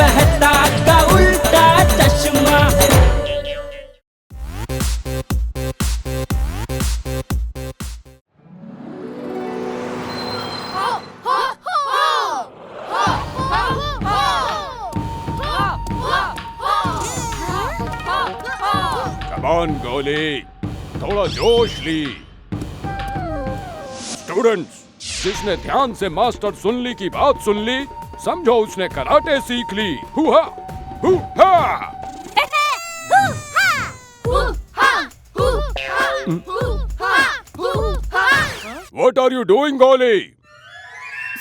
मेहता का उल्टा चश्मा। कमान गोली, थोड़ा जोश ली। स्टूडेंट्स, जिसने ध्यान से मास्टर सुनली की बात सुन ली, समझो उसने कराटे सीख ली। हुआ हुआ। What are you doing, गोली?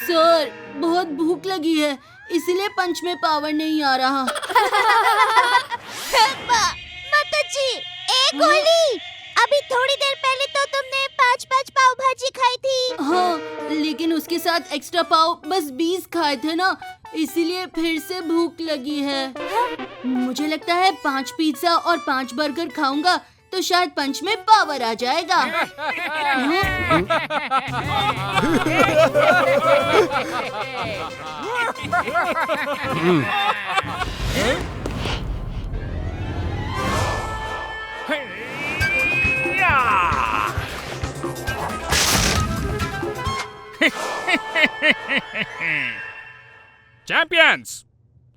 सर, बहुत भूख लगी है, इसलिए पंच में पावर नहीं आ रहा। माताजी, एक गोली। अभी थोड़ी देर पहले तो तुमने 5-5 पाव भाजी खाई थी। हाँ, लेकिन उसके साथ एक्स्ट्रा पाव बस 20 खाए थे ना, इसीलिए फिर से भूख लगी है। मुझे लगता है 5 पिज्जा और 5 बर्गर खाऊंगा तो शायद पंच में पावर आ जाएगा। Champions!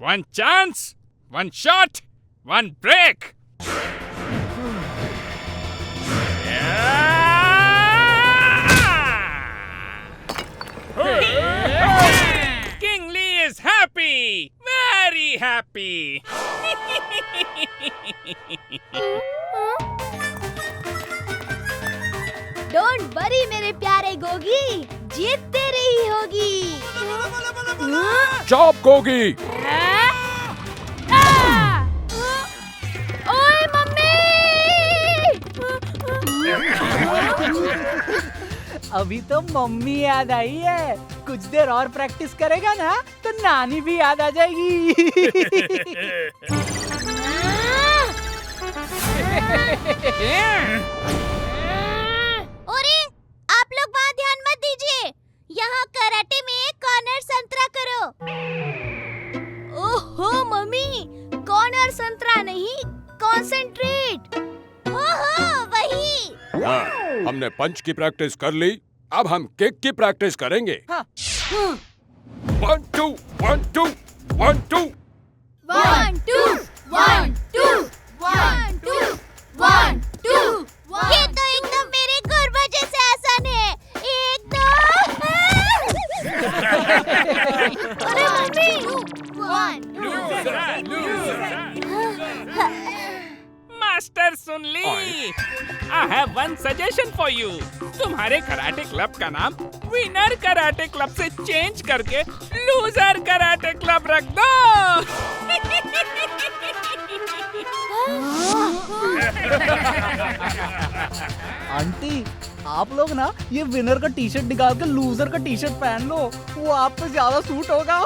One chance, one shot, one break! King Lee is happy! Very happy! Don't worry मेरे प्यारे गोगी, जीत तेरी ही होगी। चॉप गोगी। ओए मम्मी! अभी तो मम्मी याद आई है, कुछ देर और प्रैक्टिस करेगा ना तो नानी भी याद आ जाएगी। अरे, आप लोग वहाँ ध्यान मत दीजिए, यहाँ कराटे में कॉर्नर संतरा करो। ओहो मम्मी, कॉर्नर संतरा नहीं, कॉन्सेंट्रेट। ओहो वही। हाँ, हमने पंच की प्रैक्टिस कर ली, अब हम किक की प्रैक्टिस करेंगे। हाँ। 1 2 1 2 1 2 1 2 1 2 1 2 1 2। ये तो एकदम मेरे गुरबा जैसे आसान है। 1 2। अरे मम्मी, 1 मास्टर सुन ली। I have one suggestion for you. तुम्हारे कराटे क्लब का नाम विनर कराटे क्लब से चेंज करके लूजर कराटे क्लब रख दो। आंटी, आप लोग ना ये विनर का टी शर्ट निकाल कर लूजर का टी शर्ट पहन लो, वो आप पे ज्यादा सूट होगा।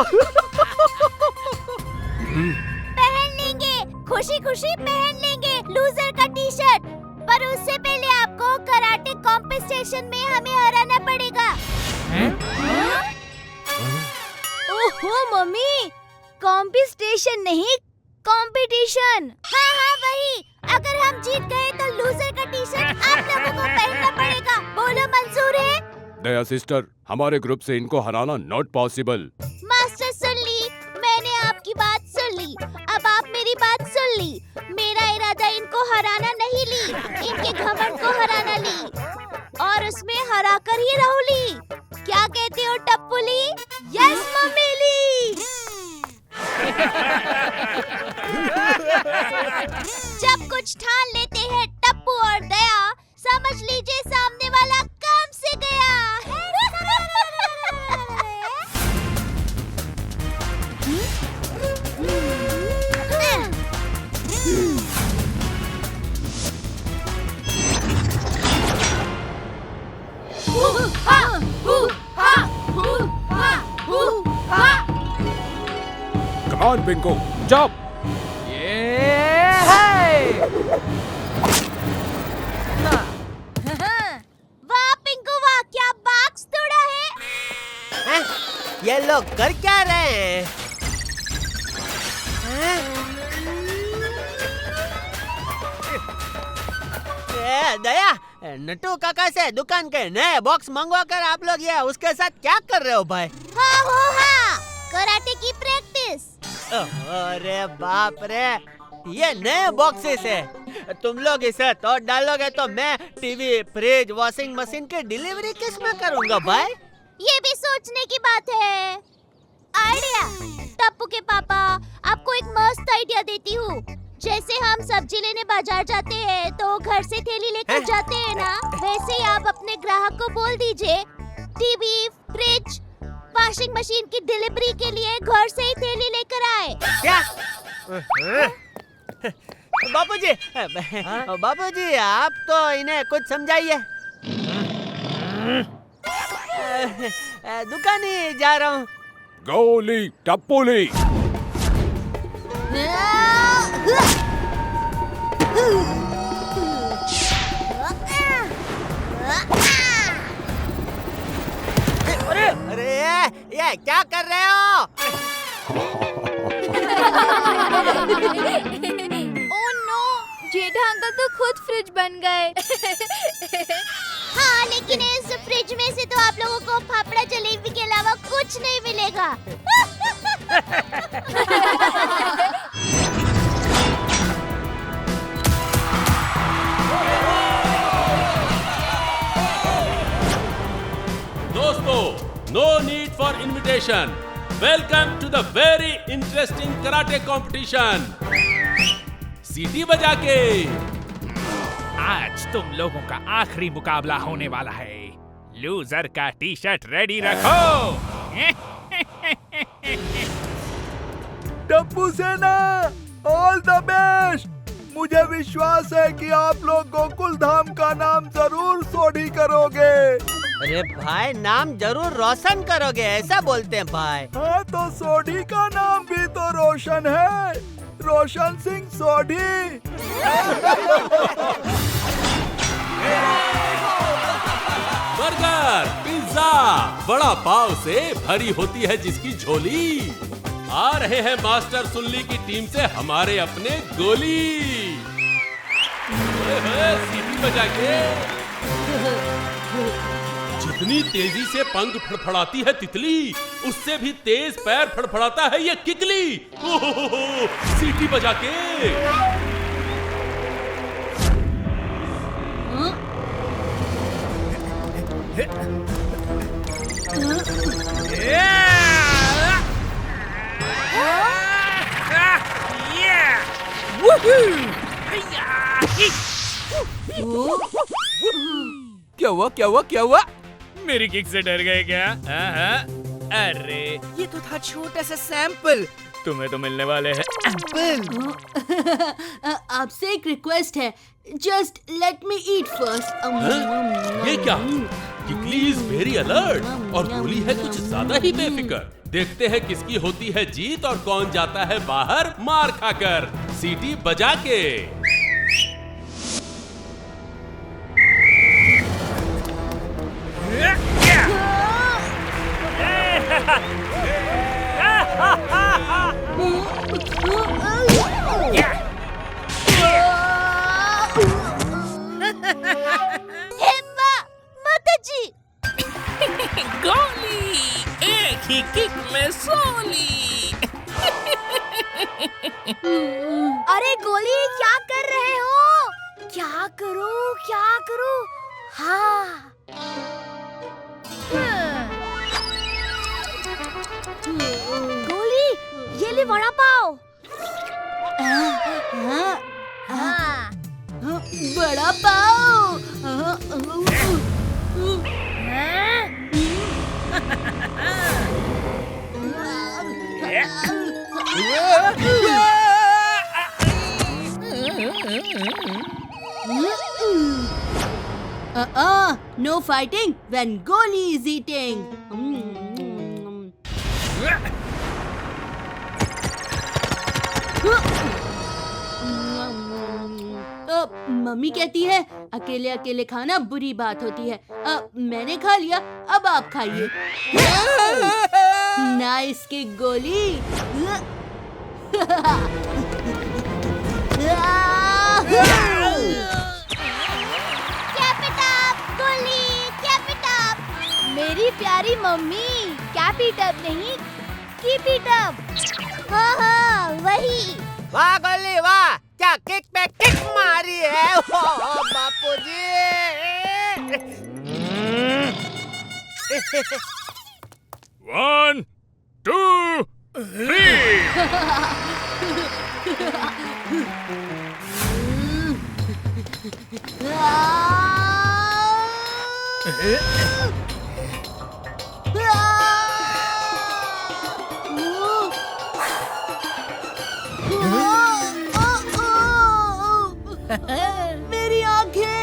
पहन लेंगे, खुशी खुशी पहन लेंगे लूजर का टी शर्ट। पर उससे पहले आपको कराटे कॉम्पिटिशन में हमें हराना पड़ेगा। ओहो मम्मी, कॉम्पिटिशन नहीं, कंपटीशन। हाँ हाँ वही। अगर हम जीत गए तो लूजर का टी शर्ट आप लोगों को पहनना पड़ेगा। बोलो मंजूर है? दया सिस्टर, हमारे ग्रुप से इनको हराना नॉट पॉसिबल। मास्टर सुन ली, मैंने आपकी बात सुन ली, अब आप मेरी बात सुन ली। मेरा इरादा इनको हराना नहीं ली, इनके घमंड को हराना ली और उसमें हरा कर ही रहूली। क्या कहते हो टप्पुली? यस मम्मीली। जब कुछ ठान लेते हैं टप्पू और दया, समझ लीजिए सामने वाला काम से गया। Come on, Bingo, jump! वाह पिंकू वाह, क्या बाक्स तोड़ा है। ये लोग कर क्या रहे हैं? दया, नट्टू काका से दुकान के नए बॉक्स मंगवा कर आप लोग ये उसके साथ क्या कर रहे हो भाई? हाँ, कराटे की प्रैक्टिस। अरे बाप रे, ये नए बॉक्सेस है। तुम लोग इसे तोड़ डालोगे तो मैं टीवी, फ्रिज, वॉशिंग मशीन की डिलीवरी किस में करूँगा भाई? ये भी सोचने की बात है। आइडिया, टप्पू के पापा, आपको एक मस्त आइडिया देती हूँ। जैसे हम सब्जी लेने बाजार जाते हैं तो घर से थैली लेकर जाते हैं ना, वैसे ही आप अपने ग्राहक को बोल दीजिए टीवी, फ्रिज, वॉशिंग मशीन की डिलीवरी के लिए घर से ही थैली लेकर आए। क्या? बापूजी आप तो इन्हें कुछ समझाइए। दुकान ही जा रहा हूँ। गोली टप्पोली। अरे ये क्या कर रहे हो? ओह नो, जेठा अंकल तो खुद फ्रिज बन गए। हाँ, लेकिन इस फ्रिज में से तो आप लोगों को फाफड़ा जलेबी के अलावा कुछ नहीं मिलेगा। दोस्तों, no need for invitation. Welcome to the very interesting karate competition. सीटी बजा के। आज तुम लोगों का आखिरी मुकाबला होने वाला है। लूजर का टी शर्ट रेडी रखो। टप्पू सेना, ऑल द बेस्ट। मुझे विश्वास है कि आप लोग गोकुल धाम का नाम जरूर सोढ़ी करोगे। अरे भाई, नाम जरूर रोशन करोगे, ऐसा बोलते हैं भाई। हाँ, तो सोढ़ी का नाम भी तो रोशन है, रोशन सिंह सोढ़ी। बर्गर, पिज्जा, बड़ा पाव से भरी होती है जिसकी झोली। आ रहे हैं मास्टर सुनली की टीम से हमारे अपने गोली। सीटी बजा के। जितनी तेजी से पंख फड़फड़ाती है तितली, उससे भी तेज पैर फड़फड़ाता है ये किकली। ओहो, सीटी बजा के। क्या हुआ क्या हुआ क्या हुआ? मेरी किक से डर गए क्या? अरे ये तो था छोटा सा सैंपल, तुम्हें तो मिलने वाले हैं एप्पल। आपसे एक रिक्वेस्ट है, जस्ट लेट मी ईट फर्स्ट। ये क्या? किकली इज वेरी अलर्ट और गोली है कुछ ज्यादा ही बेफिक्र। देखते हैं किसकी होती है जीत और कौन जाता है बाहर मार खाकर। सीटी बजा के। हेम्मा, माताजी। गोली, एक ही किक में सोली। अरे गोली, क्या कर रहे हो? क्या करूं, क्या करूं? हाँ। गोली, ये ले वड़ा पाव। हाँ। बड़ा पाव। No fighting when Goli is eating. Mummy कहती है अकेले अकेले खाना बुरी बात होती है। मैंने खा लिया, अब आप खाइए। नाइस की गोली। प्यारी मम्मी, कैप इट अप नहीं, कीप इट अप। हाँ वही। वाह गोली वाह, क्या किक पे किक मारी है। ओ बापूजी। 1, 2, 3। मेरी आंखें।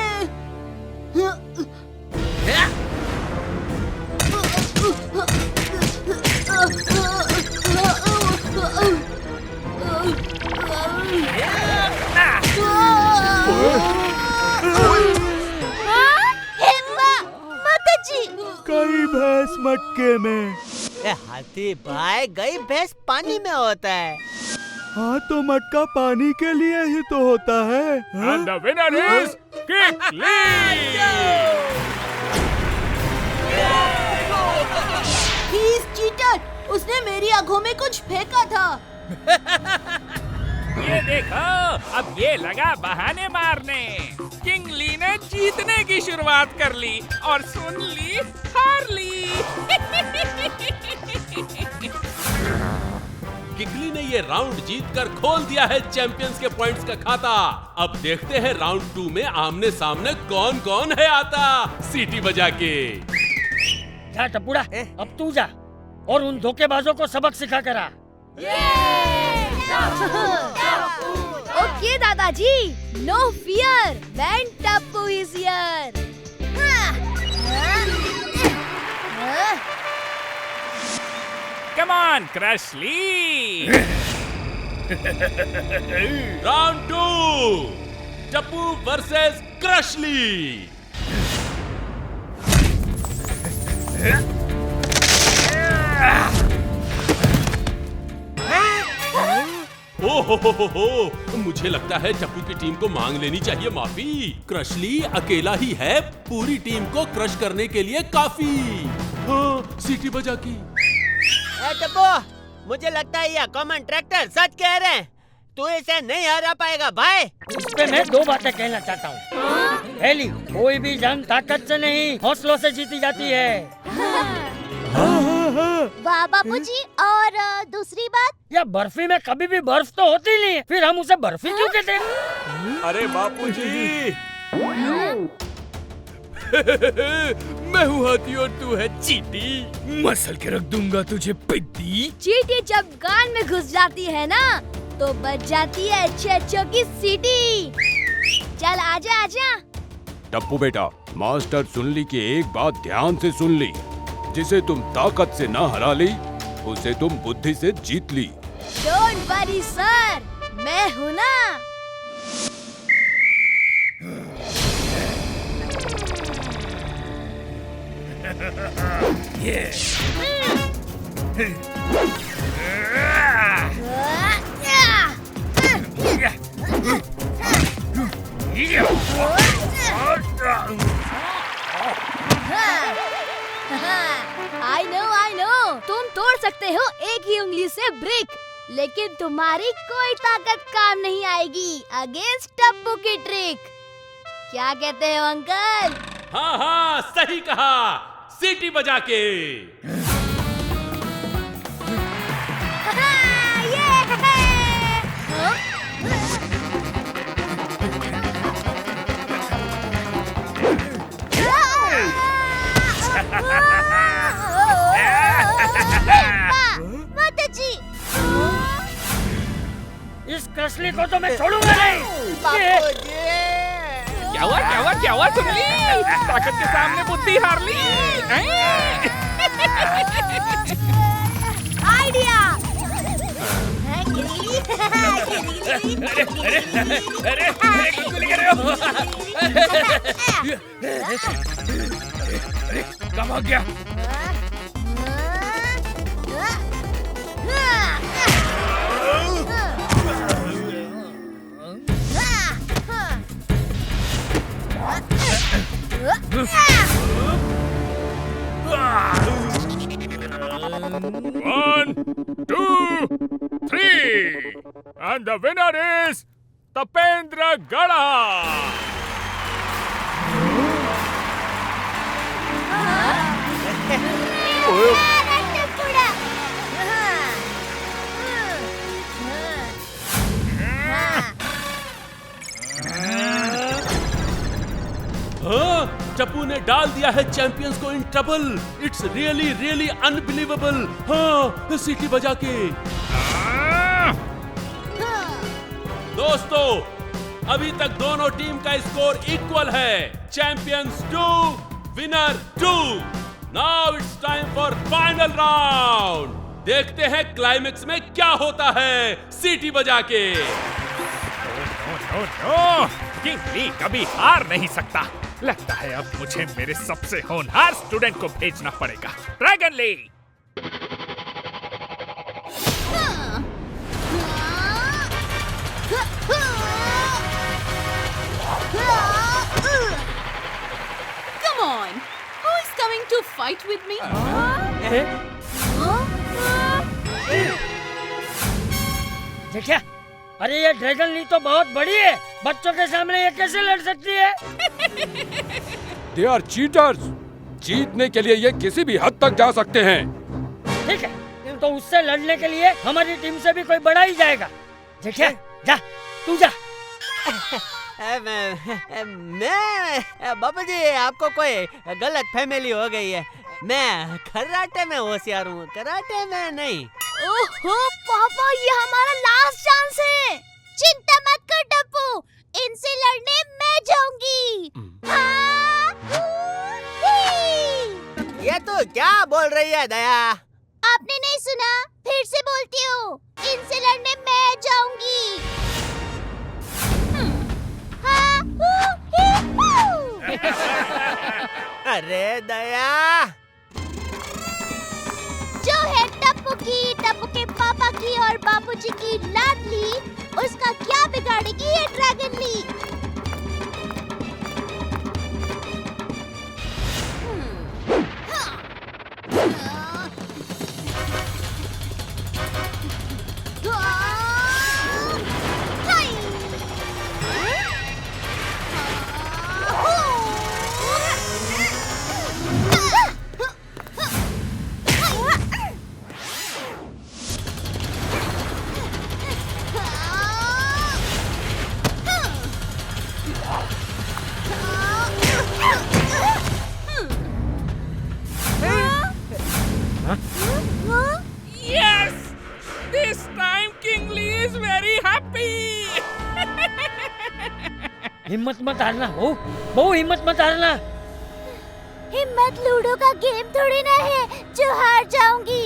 कई भैंस मटके में। हाथी भाई, गई भैंस पानी में होता है। हाँ तो मटका पानी के लिए ही तो होता है। And the winner is Kikli! He is cheater! उसने मेरी आंखों में कुछ फेंका था। ये देखो, अब ये लगा बहाने मारने। किंग ली ने जीतने की शुरुआत कर ली और सुन ली हार ली। किकली ने ये राउंड जीतकर खोल दिया है चैंपियंस के पॉइंट्स का खाता। अब देखते हैं राउंड 2 में आमने सामने कौन कौन है आता सीटी बजा के। जा टपुड़ा, अब तू जा और उन धोखेबाजों को सबक सिखा करा। ओके दादाजी, no fear, when Tappu is here. Come on क्रशली। राउंड 2 टप्पू वर्सेस क्रशली। ओहो, मुझे लगता है टप्पू की टीम को मांग लेनी चाहिए माफी। क्रशली अकेला ही है पूरी टीम को क्रश करने के लिए काफी। हाँ, सीटी बजा की। टप्पू, मुझे लगता है ये कॉमन ट्रैक्टर सच कह रहे हैं। तू इसे नहीं हरा पाएगा भाई। इस पे मैं 2 बातें कहना चाहता हूँ। पहली, कोई भी जंग ताकत से नहीं हौसलों से जीती जाती है। वाह बापूजी, और दूसरी बात? या बर्फी में कभी भी बर्फ तो होती नहीं है, फिर हम उसे बर्फी क्यों कहते हैं? अरे बापूजी। मैं हूँ हाथी और तू है चींटी। मसल के रख दूंगा तुझे पिद्दी। चींटी जब कान में घुस जाती है ना, तो बच जाती है अच्छे की सीटी। चल आजा आजा। टप्पू बेटा, मास्टर सुनली की एक बात ध्यान से सुन ली। जिसे तुम ताकत से ना हरा ली, उसे तुम बुद्धि से जीत ली। डोंट वरी सर, मैं हूँ ना। I know, तुम तोड़ सकते हो एक ही उंगली से ब्रिक, लेकिन तुम्हारी कोई ताकत काम नहीं आएगी अगेंस्ट टप्पू की ट्रिक। क्या कहते हो अंकल? हाँ हाँ, सही कहा, सीटी बजा के। इस क्रशली को तो मैं छोड़ूंगा नहीं। क्या हुआ सुनली? ताकत के सामने बुद्धि हार ली। आइडिया। अरे गोली कर रहे हो? कम हो गया। 3 and the winner is Tapendra Gada. हाँ, टप्पू ने डाल दिया है चैंपियंस को in trouble. It's really really unbelievable. हाँ, सीटी बजा के। दोस्तों, अभी तक दोनों टीम का स्कोर इक्वल है। Champions 2, winner 2। Now it's time for final round. देखते हैं क्लाइमेक्स में क्या होता है सीटी बजा के। नो, किंग ली कभी हार नहीं सकता। लगता है अब मुझे मेरे सबसे होनहार स्टूडेंट को भेजना पड़ेगा, Dragon Lee. Come on, who is coming to fight with me? देखा? अरे ये ड्रैगन ली तो बहुत बड़ी है। बच्चों के सामने ये कैसे लड़ सकती है? They are cheaters. जीतने के लिए ये किसी भी हद तक जा सकते हैं। ठीक है, तो उससे लड़ने के लिए हमारी टीम से भी कोई बड़ा ही जाएगा। देखा? जा, तू जा। मैं बाबा जी, आपको कोई गलत फैमिली हो गई है। मैं कराटे में होशियार हूँ, कराटे में नहीं। ओहो पापा, ये हमारा लास्ट चांस है। चिंता मत कर टप्पू, इनसे लड़ने मैं जाऊंगी। ये तो क्या बोल रही है दया? आपने नहीं सुना? फिर से बोलती हूँ, इनसे लड़ने मैं जाऊंगी। अरे दया, जो है टप्पू के पापा की और बापूजी की लाडली, उसका क्या बिगाड़ेगी ये Dragon Lee? Yes! This time King Lee is very happy. हिम्मत मत हारना बहू, हिम्मत मत हारना। हिम्मत लूडो का गेम थोड़ी ना है जो हार जाऊंगी।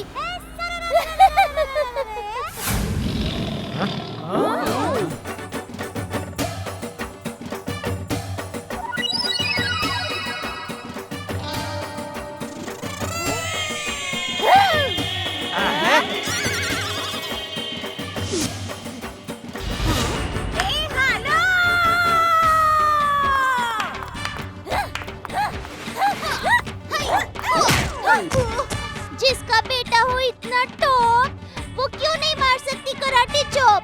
जिसका बेटा हो इतना टॉप, वो क्यों नहीं मार सकती कराटे चॉप?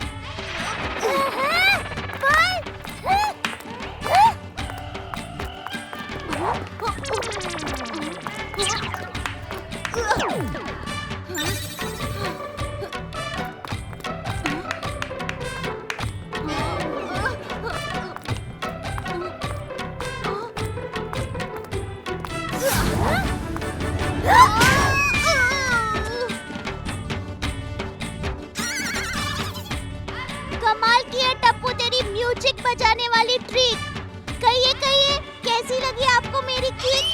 कमाल की है टप्पू तेरी म्यूजिक बजाने वाली ट्रिक। कहिए कहिए, कैसी लगी आपको मेरी किक?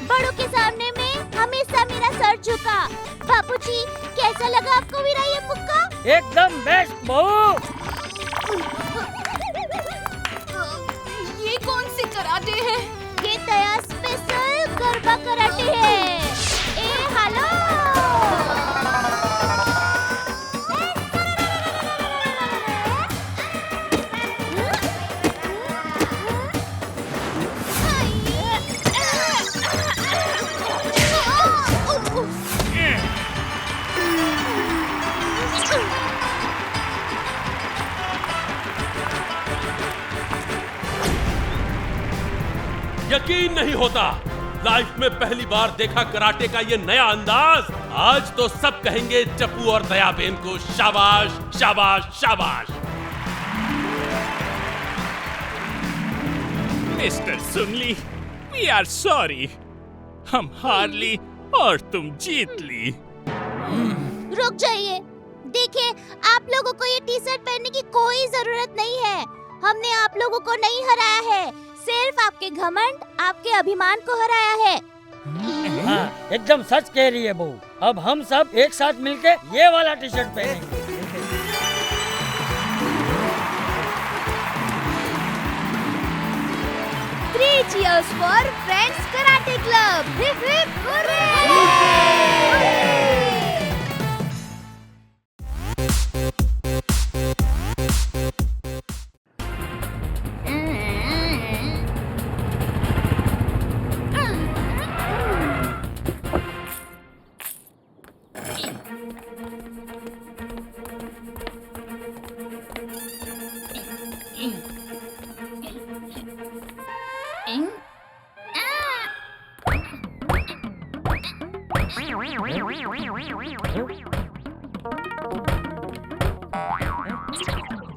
बड़ों के सामने में हमेशा मेरा सर झुका। बापूजी, कैसा लगा आपको मेरा ये मुक्का? एकदम बेस्ट बहू। ये कौन सी कराटे है? ये दया स्पेशल गरबा कराटे है। ए हेलो, यकीन नहीं होता। लाइफ में पहली बार देखा कराटे का ये नया अंदाज। आज तो सब कहेंगे चप्पू और दयाबेन को शाबाश शाबाश शाबाश। मिस्टर सुनली, वी आर सॉरी। हम हार ली और तुम जीत ली। रुक जाइए। देखिए, आप लोगों को ये टी शर्ट पहनने की कोई जरूरत नहीं है। हमने आप लोगों को नहीं हराया है, सिर्फ आपके घमंड, आपके अभिमान को हराया है। हाँ, एकदम सच कह रही है बहू। अब हम सब एक साथ मिलके ये वाला टी शर्ट पहनेंगे। 3 cheers for Friends Karate Club. Hip hip hooray!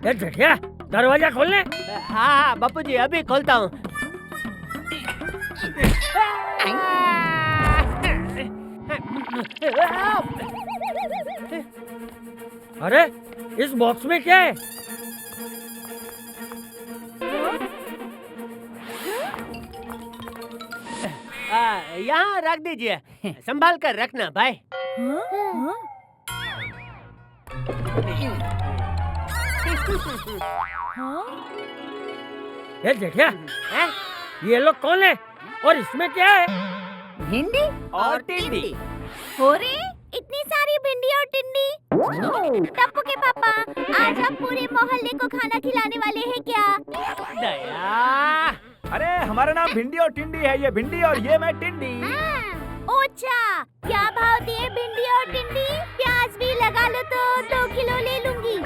ये जेठिया, दरवाजा खोलने। हाँ बापू जी, अभी खोलता हूँ। अरे इस बॉक्स में क्या है? यहाँ रख दीजिए, संभाल कर रखना भाई। ये जेठिया, ये लोग कौन है और इसमें क्या है? भिंडी और टिंडी। हो रे, इतनी सारी भिंडी और टिंडी। टप्पू के पापा, आज हम पूरे मोहल्ले को खाना खिलाने वाले हैं क्या? दया, अरे हमारा नाम भिंडी और टिंडी है। ये भिंडी और ये मैं टिंडी। ओछा, क्या भाव दिए भिंडी और टिंडी? प्याज भी लगा लो तो 2 किलो ले लूंगी।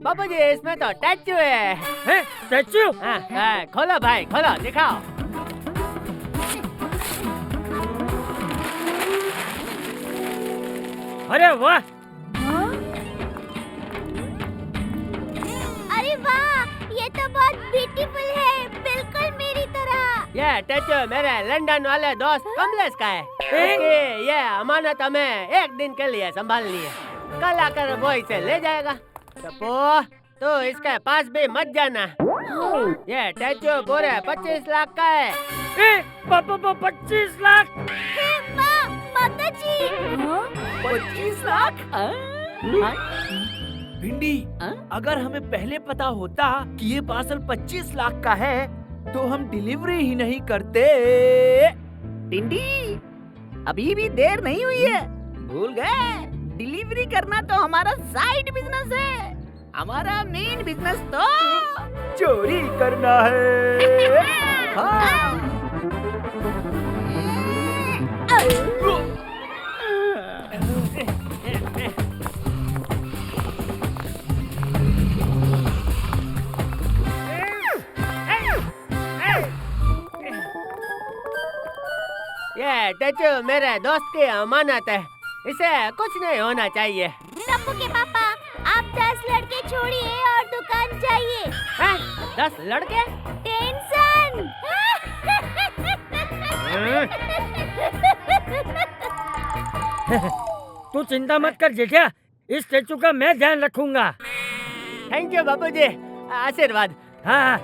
बाबूजी इसमें तो स्टैचू है। स्टैचू? हाँ, खोलो भाई, खोलो, दिखाओ। अरे वाह! अरे वाह, ये तो बहुत ब्यूटीफुल है, बिल्कुल मेरी तरह। ये स्टैचू मेरे लंदन वाले दोस्त कमलेश का है। इसकी ये अमानत हमें 1 दिन के लिए संभालनी है। कल आकर वो इसे ले जाएगा। तो इसके पास भी मत जाना। ये स्टैचू पूरे 25 लाख का है। 25 लाख? माता जी, 25 लाख? भिंडी, अगर हमें पहले पता होता कि ये पार्सल 25 लाख का है तो हम डिलीवरी ही नहीं करते। टिंडी, अभी भी देर नहीं हुई है, भूल गए? डिलीवरी करना तो हमारा साइड बिजनेस है। हमारा मेन बिजनेस तो चोरी करना है। हाँ। ये स्टैचू मेरे दोस्त की अमानत है, इसे कुछ नहीं होना चाहिए। टप्पू के पापा, आप 10 लड़के छोड़िए और दुकान जाइए। 10 लड़के? टेंशन। तू चिंता मत कर जेठिया, इस स्टैचू का मैं ध्यान रखूंगा। थैंक यू बाबूजी, आशीर्वाद। हाँ।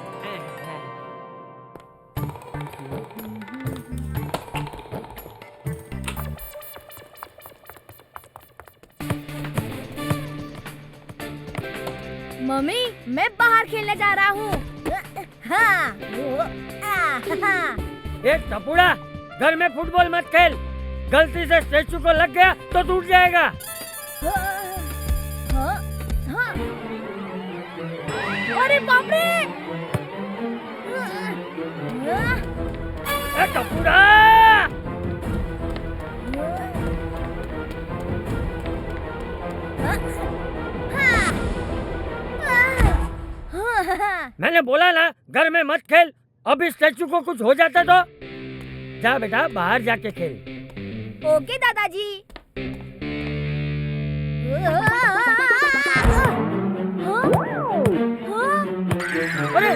मम्मी, मैं बाहर खेलने जा रहा हूँ। हाँ। एक टपुड़ा, घर में फुटबॉल मत खेल। गलती से स्टैचू को लग गया तो टूट जाएगा। अरे बाप रे! टपुड़ा! मैंने बोला ना घर में मत खेल। अब इस स्टैचू को कुछ हो जाता तो जा बेटा बाहर जाके खेल। ओके दादाजी। अरे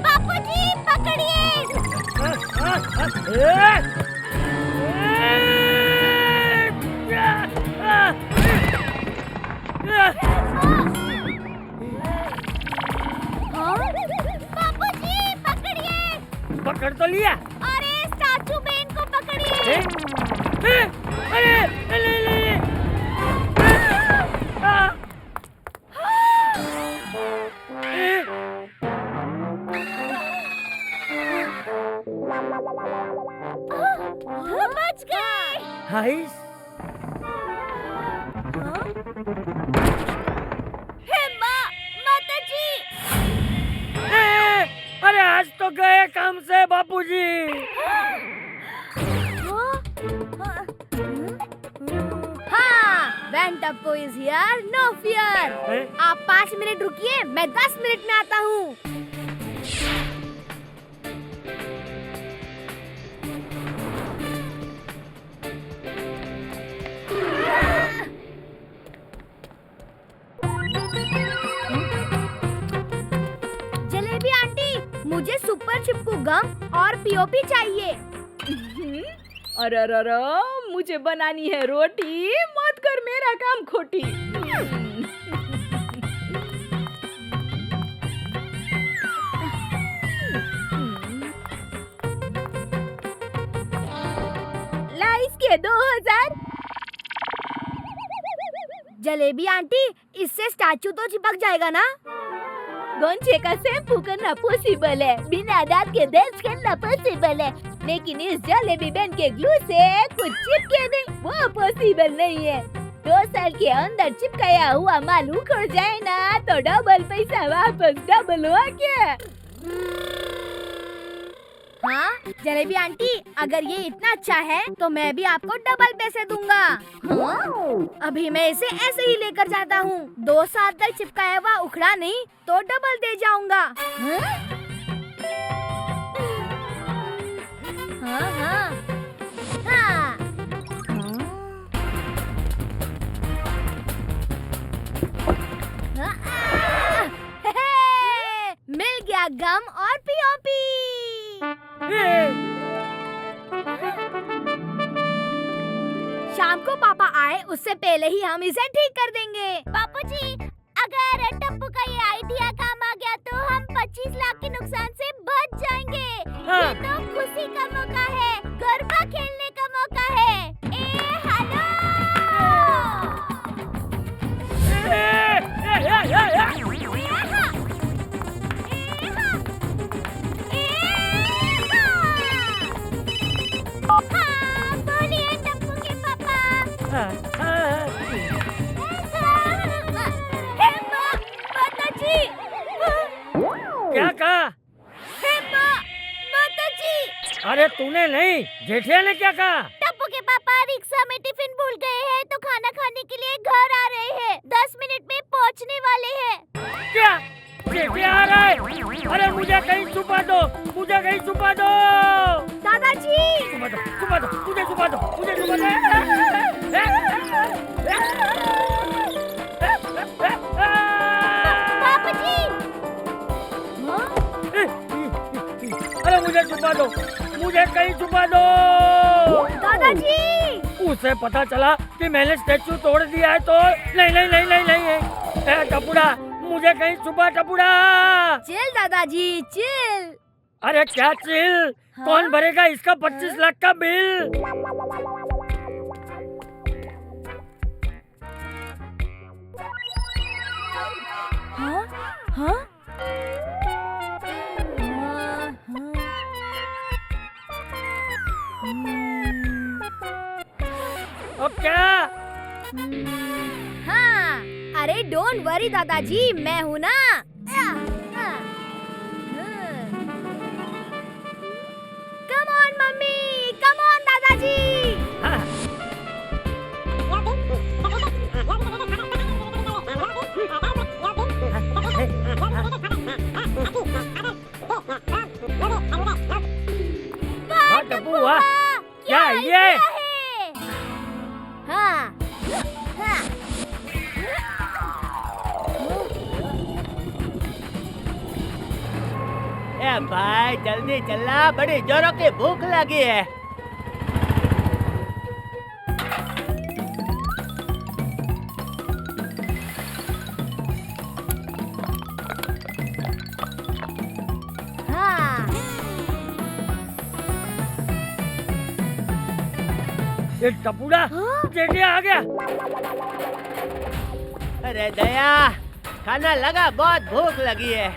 बापूजी पकड़िए। बापूजी पकड़िए। पकड़ तो लिया। अरे स्टैचू बेन को पकड़िए। अरे बच गए। हाइस हे माँ, माताजी। अरे आज तो गए काम से बापूजी। हाँ, went Tappu is here, no fear. आप 5 मिनट रुकिए, मैं 10 मिनट में आता हूँ। जलेबी आंटी, मुझे सुपर चिपकू गम और पीओपी चाहिए। अरे मुझे बनानी है रोटी, मत कर मेरा काम खोटी। ला इसके 2000। जलेबी आंटी, इससे स्टैचू तो चिपक जाएगा ना? गोंचे का शैम्पू करना पॉसिबल है, बिना दांत के ब्रश करना पॉसिबल है, लेकिन इस जलेबी बेन के ग्लू से कुछ चिपके नहीं, वो पॉसिबल नहीं है। 2 साल के अंदर चिपकाया हुआ माल उखड़ जाए ना तो डबल पैसा वापस डबल हो क्या? हाँ जलेबी आंटी, अगर ये इतना अच्छा है तो मैं भी आपको डबल पैसे दूंगा। हाँ? अभी मैं इसे ऐसे ही लेकर जाता हूँ। 2 साल तक चिपकाया हुआ उखड़ा नहीं तो डबल दे जाऊंगा। हाँ? हाँ हाँ हाँ। मिल गया गम और पीओपी। शाम को पापा आए उससे पहले ही हम इसे ठीक कर देंगे। बापूजी, अगर टप्पू का ये आइडिया काम आ गया तो हम 25 लाख के नुकसान से बच जाएंगे। हाँ। ये तो खुशी का मौका है, गरबा खेलने का मौका है। हेलो। बोलिए टप्पू के पापा। माताजी। क्या कहा? माताजी। अरे तूने नहीं, जेठिया ने क्या कहा? टप्पू के पापा रिक्शा में टिफिन भूल गए हैं तो खाना खाने के लिए घर आ रहे हैं। 10 मिनट में पहुंचने वाले हैं। क्या जेठिया आ रहा है? अरे मुझे कहीं छुपा दो, मुझे कहीं छुपा दो। दादाजी। छुपा दो, छुपा दो, मुझे छुपा दो, मुझे छुपा दो। बापूजी। अरे मुझे छुपा दो, मुझे कहीं छुपा दो। दादाजी। उसे पता चला कि मैंने स्टैचू तोड़ दिया है तो नहीं नहीं नहीं नहीं नहीं। टपुड़ा, मुझे कहीं छुपा टपुड़ा। चिल दादाजी चिल। अरे क्या चिल? हाँ? कौन भरेगा इसका 25 लाख का बिल? हाँ? हाँ? अब क्या? हाँ, अरे डोंट वरी दादाजी, मैं हूँ ना। Come on mummy, come on दादाजी। क्या ये? हाँ हाँ ए भाई जल्दी चला, बड़ी जोरों की भूख लगी है। हाँ ये टपुड़ा जेठिया आ गया। अरे दया, खाना लगा, बहुत भूख लगी है।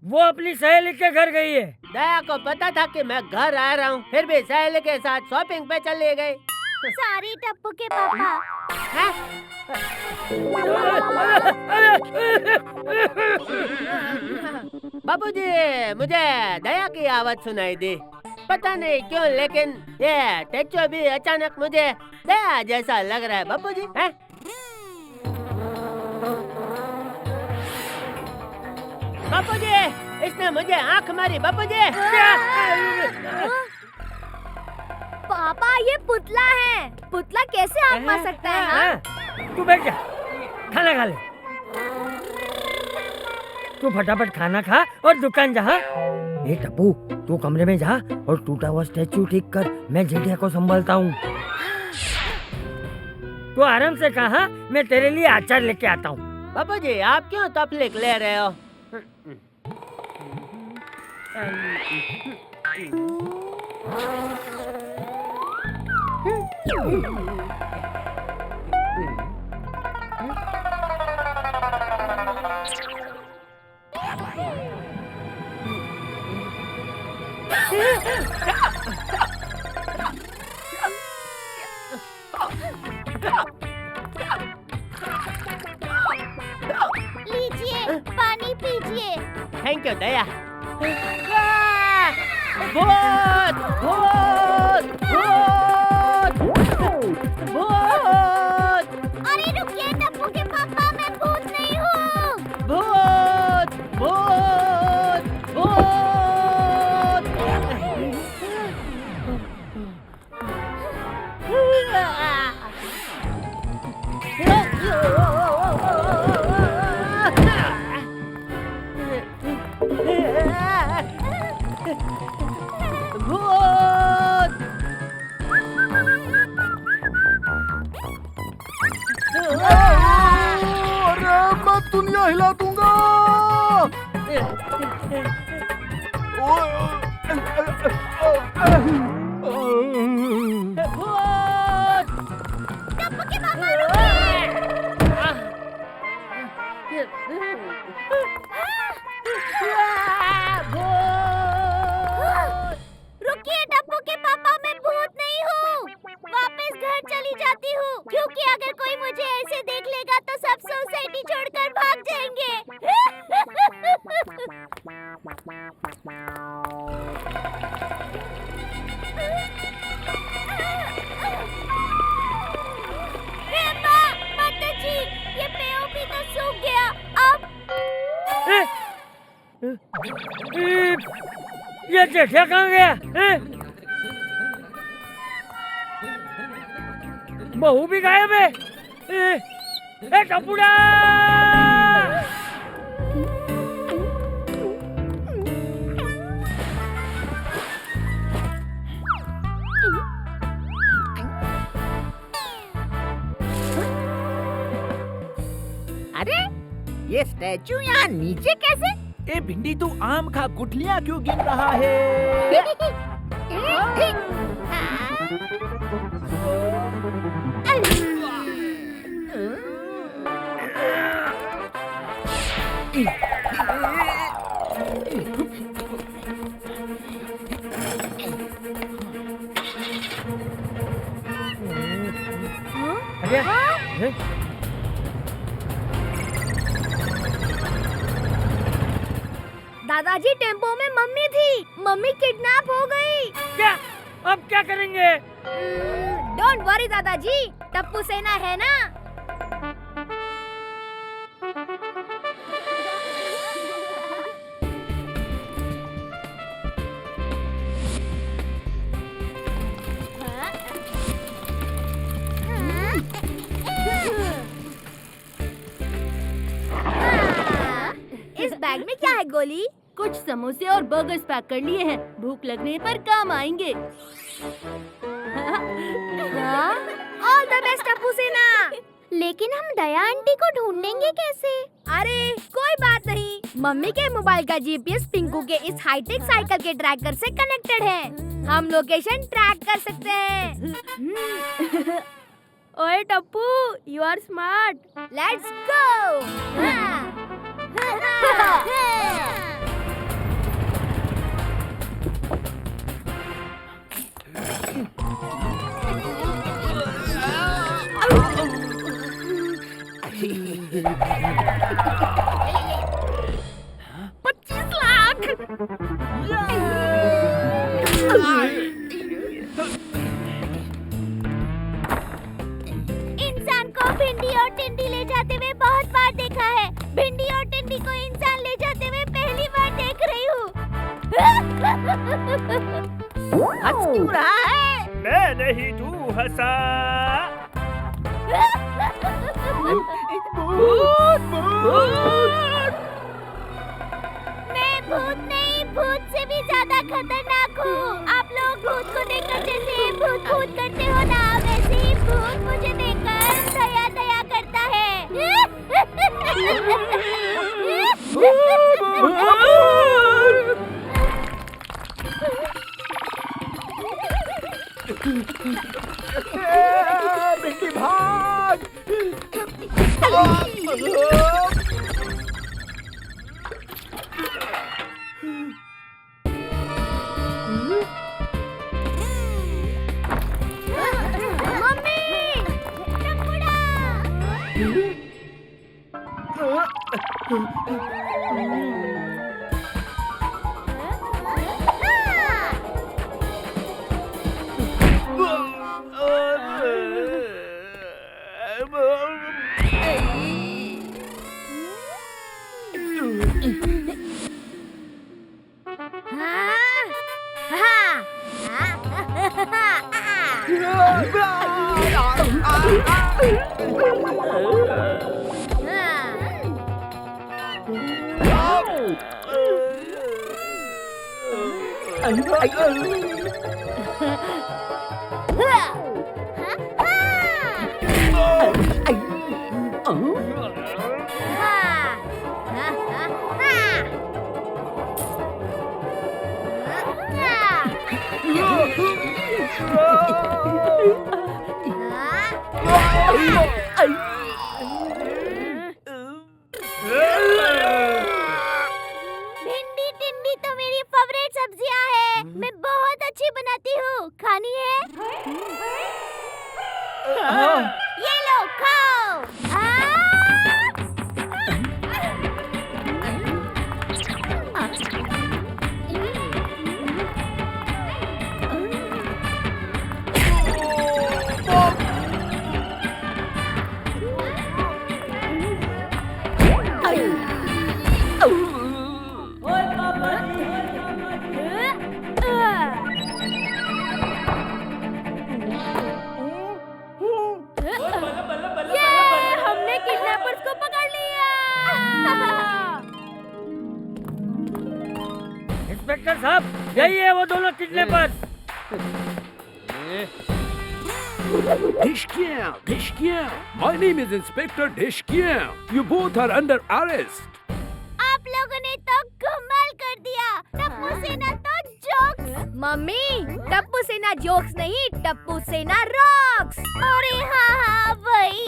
वो अपनी सहेली के घर गई है। दया को पता था कि मैं घर आ रहा हूँ, फिर भी सहेली के साथ शॉपिंग पे चली गई। सॉरी टप्पू के पापा। हैं? बाबूजी, मुझे दया की आवाज सुनाई दी, पता नहीं क्यों, लेकिन ये टेचो भी अचानक मुझे दया जैसा लग रहा है। बाबूजी, हैं? बाबूजी, इसने मुझे आंख मारी। बाबूजी, पापा ये पुतला है। पुतला कैसे आँख मार सकता है? हाँ? तू बैठ जा, खाना खा ले। तू फटाफट खाना खा और दुकान जा। ए टप्पू, तू कमरे में जा और टूटा हुआ स्टैचू ठीक कर, मैं जेठिया को संभालता हूँ। तू आराम से कहा, मैं तेरे लिए अचार लेके आता हूँ। बाबूजी, आप क्यों तकलीफ ले रहे हो? लीजिए, पानी पीजिए। थैंक यू दया। भूत भूत भूत भूत। अरे रुकिए टप्पू के पापा, मैं भूत नहीं हूँ। भूत भूत भूत। भूत। अरे मैं दुनिया हिला दूंगा। टप्पू के पापा रुकिए। रुकिए टप्पू के पापा, मैं भूत नहीं हूँ। वापस घर चली जाती हूँ, क्योंकि अगर कोई मुझे ऐसे देख लेगा तो सब सोसाइटी छोड़कर भाग जाएंगे। हे माँ, माता जी, ये पेड़ भी तो सूख गया। अब ये जेठिया कहाँ गया? बहू भी गायब है। ए टपुड़ा! अरे ये स्टैचू यहाँ नीचे कैसे? ए भिंडी, तू आम खा, गुठलियाँ क्यों गिन रहा है? अरे दादाजी, टेम्पो में मम्मी थी। मम्मी किडनैप हो गई। क्या? अब क्या करेंगे? डोंट वरी दादाजी, टप्पू सेना है ना। बैग में क्या है गोली? कुछ समोसे और बर्गर्स पैक कर लिए हैं, भूख लगने पर काम आएंगे। ऑल द बेस्ट टप्पू सेना। लेकिन हम दया आंटी को ढूंढेंगे कैसे? अरे कोई बात नहीं, मम्मी के मोबाइल का जीपीएस पिंकू के इस हाईटेक साइकिल के ट्रैकर से कनेक्टेड है। हम लोकेशन ट्रैक कर सकते हैं। ओए Tappu, you are smart. Let's go. इंसान को भिंडी और टिंडी ले जाते हुए बहुत बार देखा है। भिंडी और टिंडी को इंसान ले जाते हुए पहली बार देख रही हूँ। हंस क्यों रहा है? मैं नहीं, तू हंसा। मैं भूत नहीं, भूत से भी ज्यादा खतरनाक हूँ। आप लोग भूत को देखकर जैसे भूत भूत करते हो ना, वैसे ही भूत मुझे देखकर दया दया करता है। बिल्ली भाग! भिंडी टिंडी तो मेरी फेवरेट सब्जियां है। मैं बहुत अच्छी बनाती हूँ। खानी है? ये लो खाओ। हमने किडनैपर्स को पकड़ लिया। इंस्पेक्टर साहब, यही है वो दोनों kidnappers. Deshkian! My name is Inspector Deshkian. You both are under arrest. आप लोगों ने तो कमाल कर दिया। टप्पू सेना तो जोक्स। मम्मी, टप्पू सेना जोक्स नहीं, टप्पू सेना रॉक्स। अरे हाँ वही।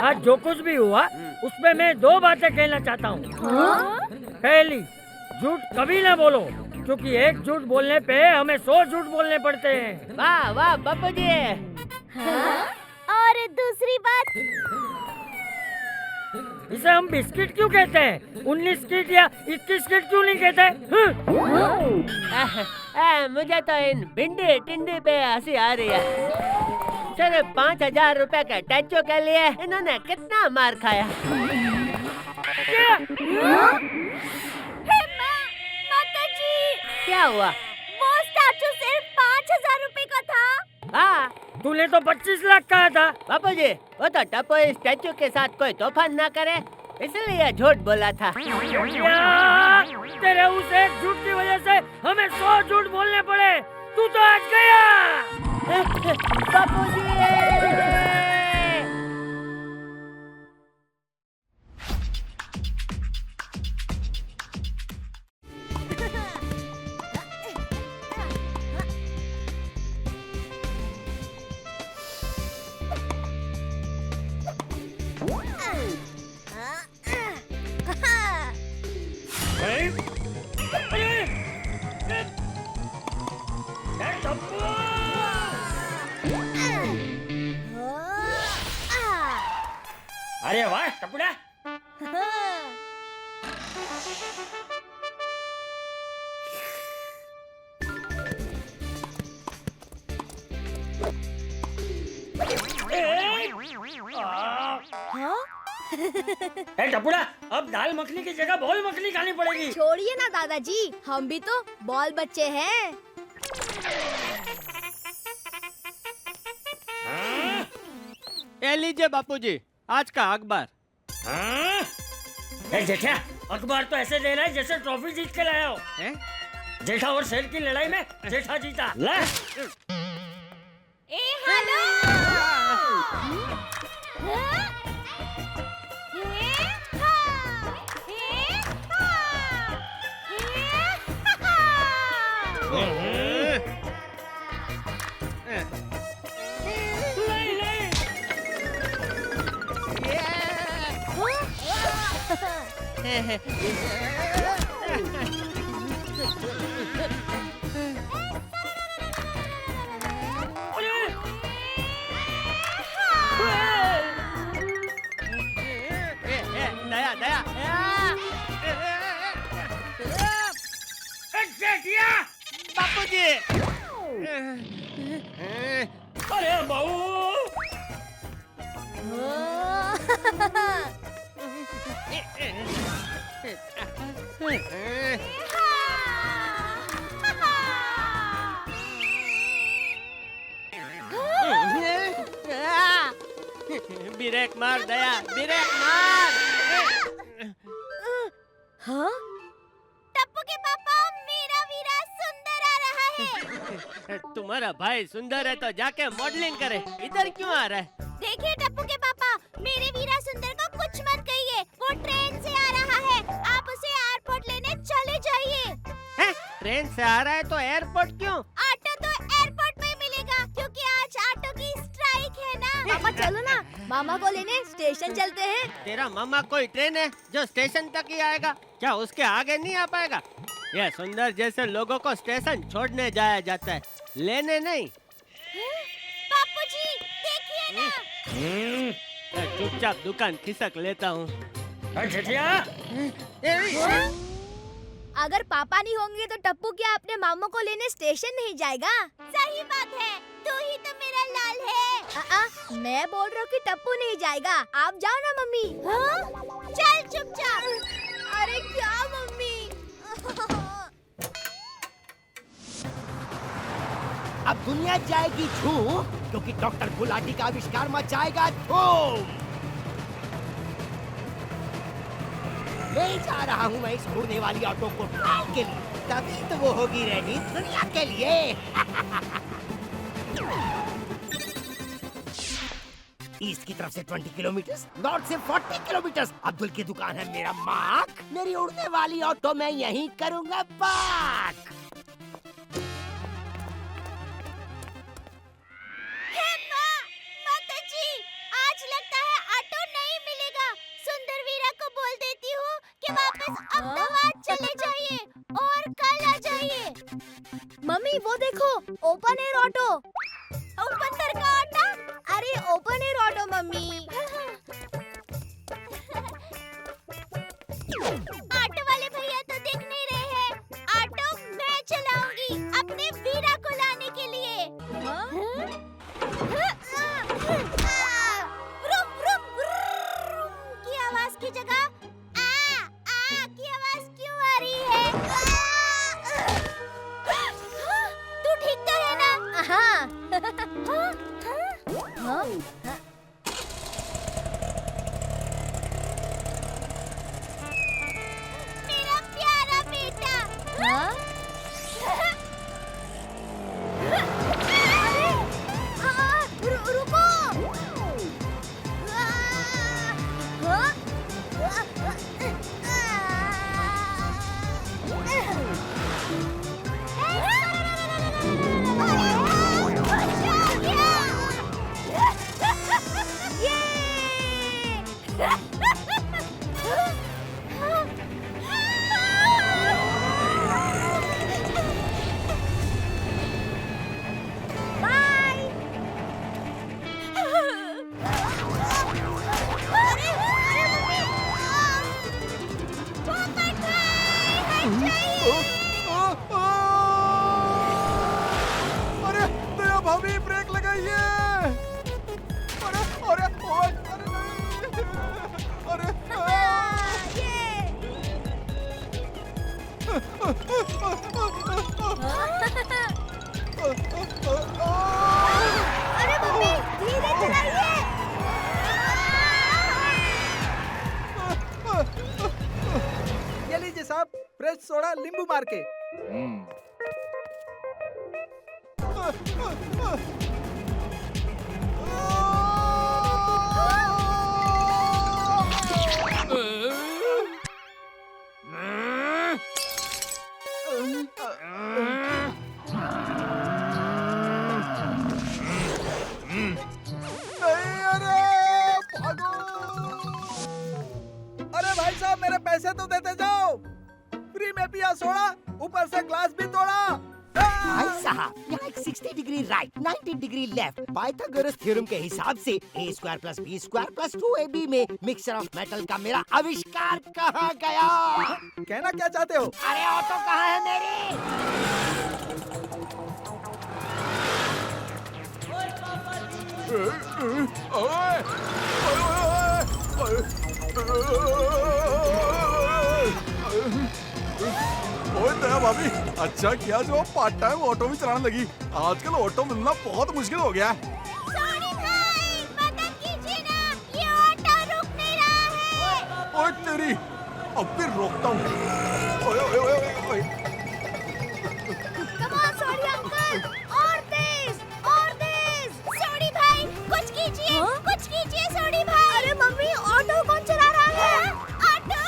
आज जो कुछ भी हुआ उसमें मैं दो बातें कहना चाहता हूँ। पहली, झूठ कभी ना बोलो, क्योंकि एक झूठ बोलने पे हमें 100 झूठ बोलने पड़ते हैं। वाह वाह बापू जी। और दूसरी बात, इसे हम बिस्किट क्यों कहते हैं? 19 किट या 21 किट क्यों नहीं कहते? मुझे तो इन भिंडी टिंडी पे हंसी आ रही है। सिर्फ 5,000 रुपए के टैचो के लिए इन्होंने कितना मार खाया। माताजी, क्या हुआ? वो स्टैचू सिर्फ 5,000 रुपए का था। हाँ, तूने तो 25 लाख कहा था। बापू जी, वो तो टप्पू इस स्टैचू के साथ कोई तोफान ना करे, इसलिए झूठ बोला था। या, तेरे उस एक झूठ की वजह से हमें 100 झूठ बोलने पड़े। तू तो आज गया। बापूजी! अरे वाह टपुड़ा। टपुड़ा, अब दाल मखनी की जगह बॉल मखनी खानी पड़ेगी। छोड़िए ना दादाजी, हम भी तो बॉल बच्चे हैं। ये लीजिए बापूजी, आज का अखबार। जेठा, अखबार तो ऐसे देना है जैसे ट्रॉफी जीत के लाया हो। जेठा और शेर की लड़ाई में जेठा जीता। ला। ए हेलो। दया दया। बापूजी! अरे बहू। ब्रेक मार दया, ब्रेक मार। हाँ? टप्पू के पापा, मेरा वीरा सुंदर आ रहा है। तुम्हारा भाई सुंदर है तो जाके मॉडलिंग करे, इधर क्यों आ रहा है? देखिए टप्पू के पापा, मेरे वीरा सुंदर को कुछ मत कहिए, वो ट्रेन से आ रहा है। आप उसे एयरपोर्ट लेने चले जाइए। ट्रेन से आ रहा है तो एयरपोर्ट क्यों? ऑटो तो एयरपोर्ट में मिलेगा, क्योंकि आज ऑटो की स्ट्राइक है ना। पापा चलो ना, मामा को लेने स्टेशन चलते हैं। तेरा मामा कोई ट्रेन है जो स्टेशन तक ही आएगा? क्या उसके आगे नहीं आ पाएगा? यह सुंदर जैसे लोगों को स्टेशन छोड़ने जाया जाता है, लेने नहीं। बापूजी देखिए ना। चुपचाप दुकान खिसक लेता हूँ। अगर पापा नहीं होंगे तो टप्पू क्या अपने मामू को लेने स्टेशन नहीं जाएगा? सही बात है, तू ही तो मेरा लाल है। मैं बोल रहा हूँ कि टप्पू नहीं जाएगा, आप जाओ ना मम्मी। हाँ? चल चुपचाप। अरे क्या मम्मी? अब दुनिया जाएगी झूम, क्योंकि डॉक्टर गुलाटी का आविष्कार मचाएगा धूम। ले जा रहा हूँ मैं इस उड़ने वाली ऑटो को ट्रायल के लिए, तभी तो वो होगी रेडी दुनिया के लिए। ईस्ट की तरफ से 20 किलोमीटर, नॉर्थ से 40 किलोमीटर। अब्दुल की दुकान है मेरा मार्क, मेरी उड़ने वाली ऑटो मैं यहीं करूँगा पार्क। आज लगता है ऑटो नहीं मिलेगा। सुंदर वीरा को बोल देती हूँ कि वापस अहमदाबाद चले जाइए और कल आ जाइए। मम्मी वो देखो, ओपन एयर ऑटो। बंदर का ऑटो? अरे open air auto mummy. Auto वाले भैया तो दिख नहीं रहे हैं। ऑटो मैं चलाऊंगी अपने वीरा को लाने के लिए। की आवाज की जगह आ की आवाज क्यों आ रही है? तू ठीक तो है ना? हाँ। अरे दया भाभी ब्रेक लगाइए। अरे अरे ओए, अरे अरे मम्मी धीरे चलाइए। ये लीजिए साहब, फ्रेश सोडा नींबू मार के। अरे भाई साहब मेरे पैसे तो देते जाओ। फ्री में पिया सोडा, ऊपर से ग्लास भी तोड़ा। भाई साहब यहाँ एक 60 degree right 90 degree left Pythagoras theorem के हिसाब से a² + b² + 2ab में मिक्सचर ऑफ मेटल का मेरा आविष्कार कहाँ गया? कहना क्या चाहते हो? अरे ऑटो कहाँ है मेरी? ओए दया भाभी, अच्छा किया जो पार्ट टाइम ऑटो भी चलाने लगी। आजकल ऑटो मिलना बहुत मुश्किल हो गया है। सोनी भाई मदद कीजिए ना, ये ऑटो रुक नहीं रहा है। ओए तेरी, अब भी रोकता हूँ। ओए ओए ओए ओए। Come on, सोनी अंकल, और तेज, और तेज। सोनी भाई कुछ कीजिए, कुछ कीजिए सोनी भाई। अरे मम्मी ऑटो कौन चला रहा है? ऑटो?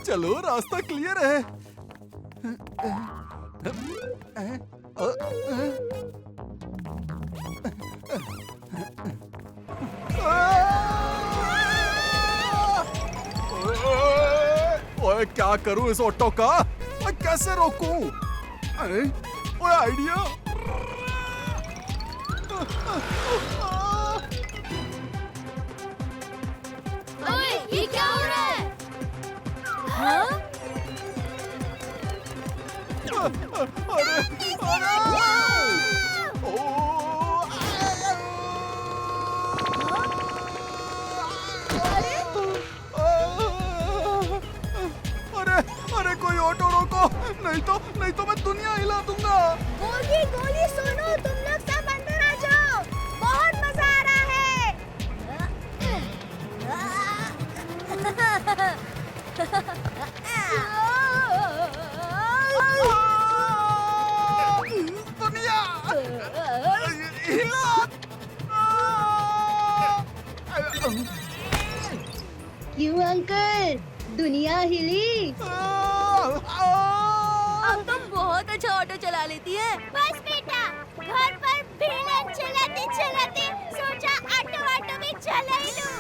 चलो रास्ता क्लियर है। ओए क्या करूं इस ऑटो का? ओए कैसे रोकूं? अरे ओए आइडिया। ओए ये क्या हो रहा है? हाँ? अरे अरे अरे कोई ऑटो रोको, नहीं तो मैं दुनिया हिला दूंगा। गोली गोली सुनो, तुम लोग सब अंदर आ जाओ, बहुत मजा आ रहा है। दुनिया हिला। क्यों अंकल, दुनिया हिली? अब तुम बहुत अच्छा ऑटो चला लेती है। बस बेटा, घर पर भेड़न चलाते चलाते सोचा ऑटो भी चला ही लूं।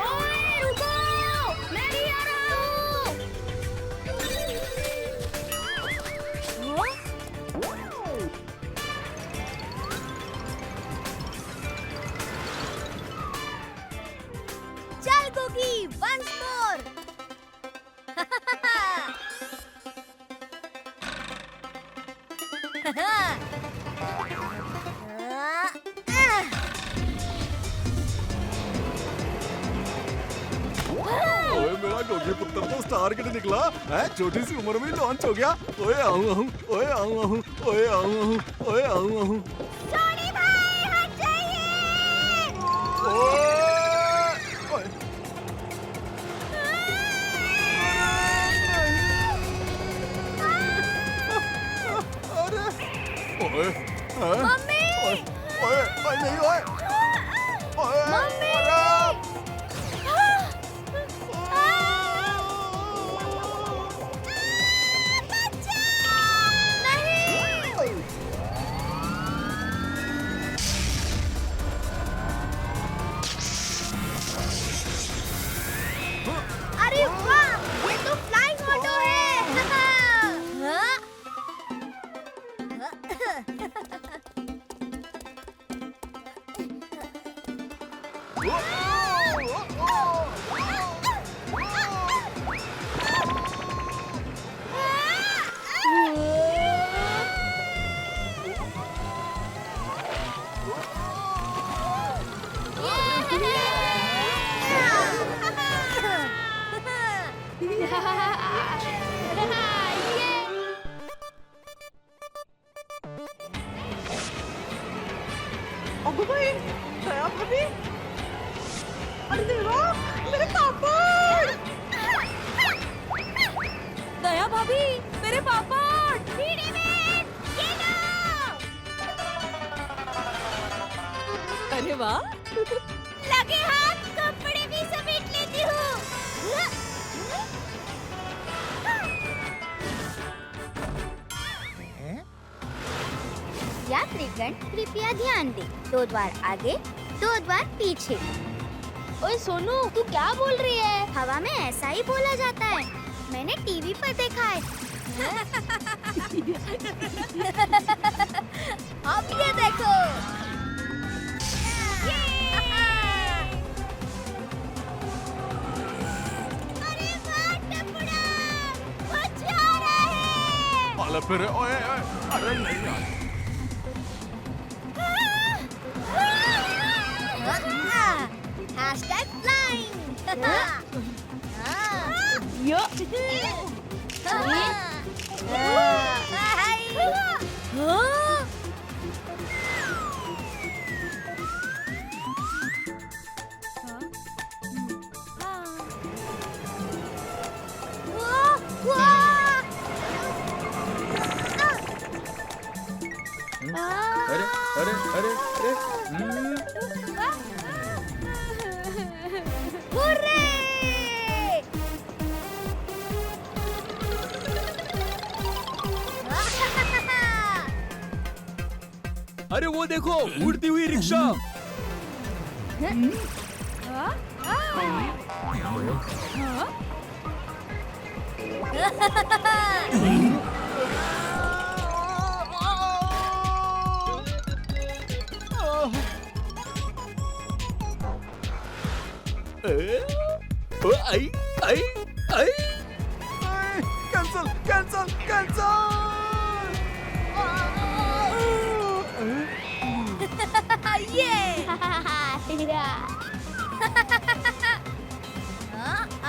ओए रुको, मैं भी आ रहा हूँ। चल कुकी, once more. ओए मेरा गोगी पुत्र तो स्टार के लिए निकला है, छोटी सी उम्र में लॉन्च हो गया। ओए आऊं ओए आऊं ओए आऊं ओए आऊं। सोनी भाई हट जाइए। ओए अरे ओए मम्मी। ओए ओए नहीं ओए ओए मम्मी। अगो भाई, दया भाभी, अरे देवा, मेरे पापड़! दया भाभी, मेरे पापड़! अरे वाह! लगे हाथ कपड़े भी समेट लेती हूँ। यात्रीगण कृपया ध्यान दें। 2 द्वार आगे, 2 द्वार पीछे। ओए सोनू, तू क्या बोल रही है? हवा में ऐसा ही बोला जाता है। मैंने टीवी पर देखा है। अब ये देखो। अरे वाह टपुड़ा, वो जा रहा है। अरे फिर ओए ओए, अरे नहीं यार। Hashtag flying. अरे अरे अरे अरे अरे वो देखो, उड़ती हुई rickshaw. I I I cancel cancel cancel. ये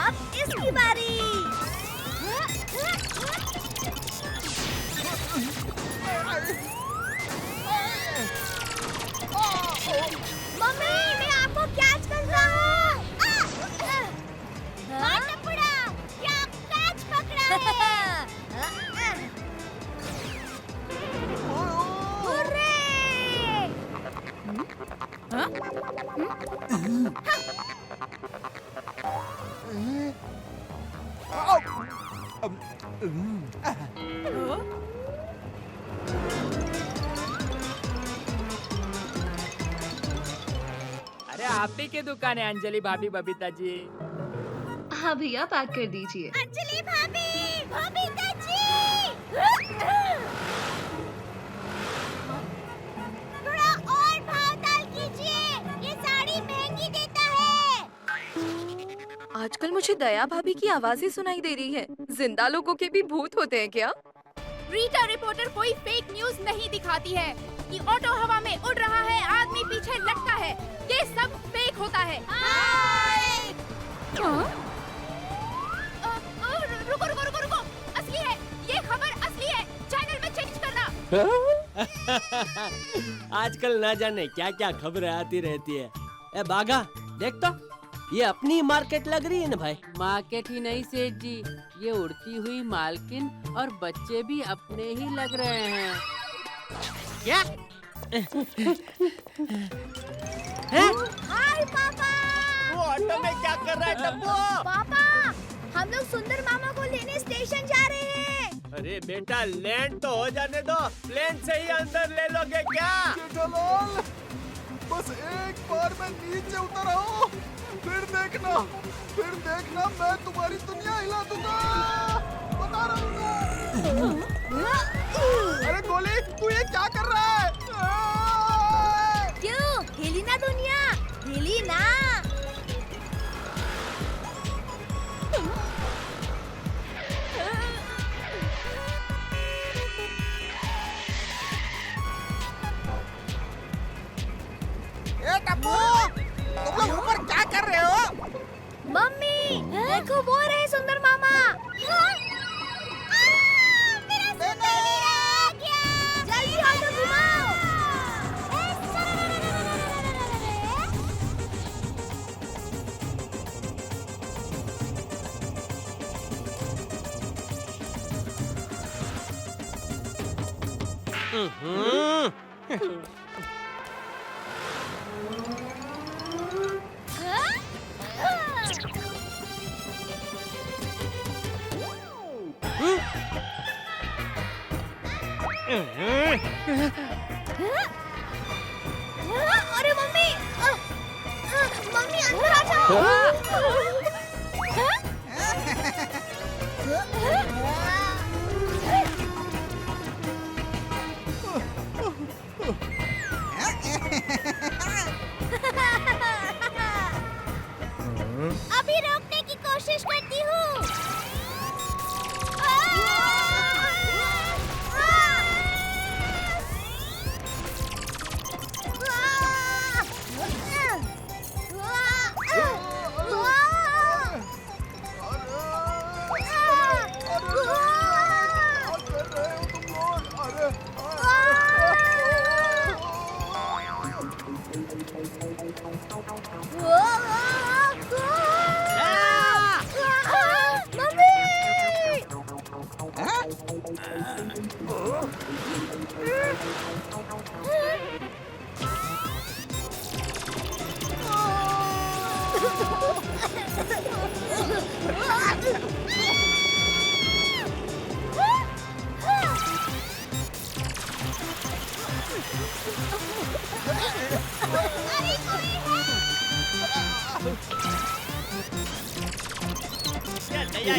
अब इसकी बारी। मम्मी, मैं आपको कैच कर रहा हूँ। टपुड़ा, क्या कैच पकड़ा है? अरे आप ही की दुकान है अंजलि भाभी बबीता जी। हाँ भैया, पैक कर दीजिए। अंजलि भाभी, बबीता जी, थोड़ा और भाव ताल कीजिए। ये साड़ी महंगी देता है। आजकल मुझे दया भाभी की आवाज़ें सुनाई दे रही है। जिंदा लोगों के भी भूत होते हैं क्या? रीटा रिपोर्टर कोई फेक न्यूज नहीं दिखाती है कि ऑटो हवा में उड़ रहा है, आदमी पीछे लटका है। ये सब फेक होता है। रुको रुको रुको रुको, असली है ये खबर, असली है। चैनल में चेंज करना। आजकल ना जाने क्या क्या खबरें आती रहती है। ए बागा, देख तो, ये अपनी मार्केट लग रही है ना भाई। मार्केट ही नहीं सेठ जी, ये उड़ती हुई मालकिन और बच्चे भी अपने ही लग रहे हैं। क्या? हाय पापा। वो ऑटो में क्या कर रहा है टप्पू? पापा, हम लोग सुंदर मामा को लेने स्टेशन जा रहे हैं। अरे बेटा, लैंड तो हो जाने दो, प्लेन से ही अंदर ले लोगे क्या? जेठालाल, बस एक बार मैं नीचे उतर आऊं, फिर देखना मैं तुम्हारी दुनिया हिला दूंगा, बता रहा हूँ। अरे गोली, तू ये क्या कर रहा है? क्यों? हिली ना दुनिया, हिली ना। तुम लोग ऊपर क्या कर रहे हो? मम्मी देखो वो रहे सुंदर मामा। मेरा सुंदर वीरा आ गया। जल्दी ऑटो घुमाओ। अरे मम्मी मम्मी अंदर आ जाओ। अभी रोकने की कोशिश करती हूँ।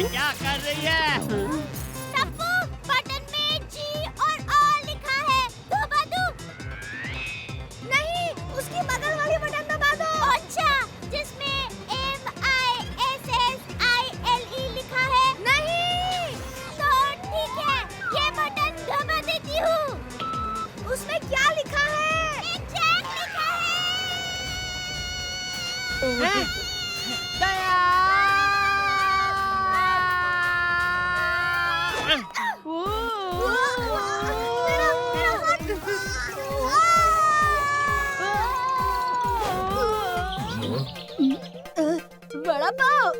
क्या कर रही है? टप्पू बटन में जी और R लिखा है, दबा दो। नहीं, उसकी बगल वाली बटन दबा दो। अच्छा, जिसमें MISSILE लिखा है। नहीं, तो ठीक है, ये बटन दबा देती हूँ। उसमें क्या लिखा है? जैक लिखा है। बड़ा पाव।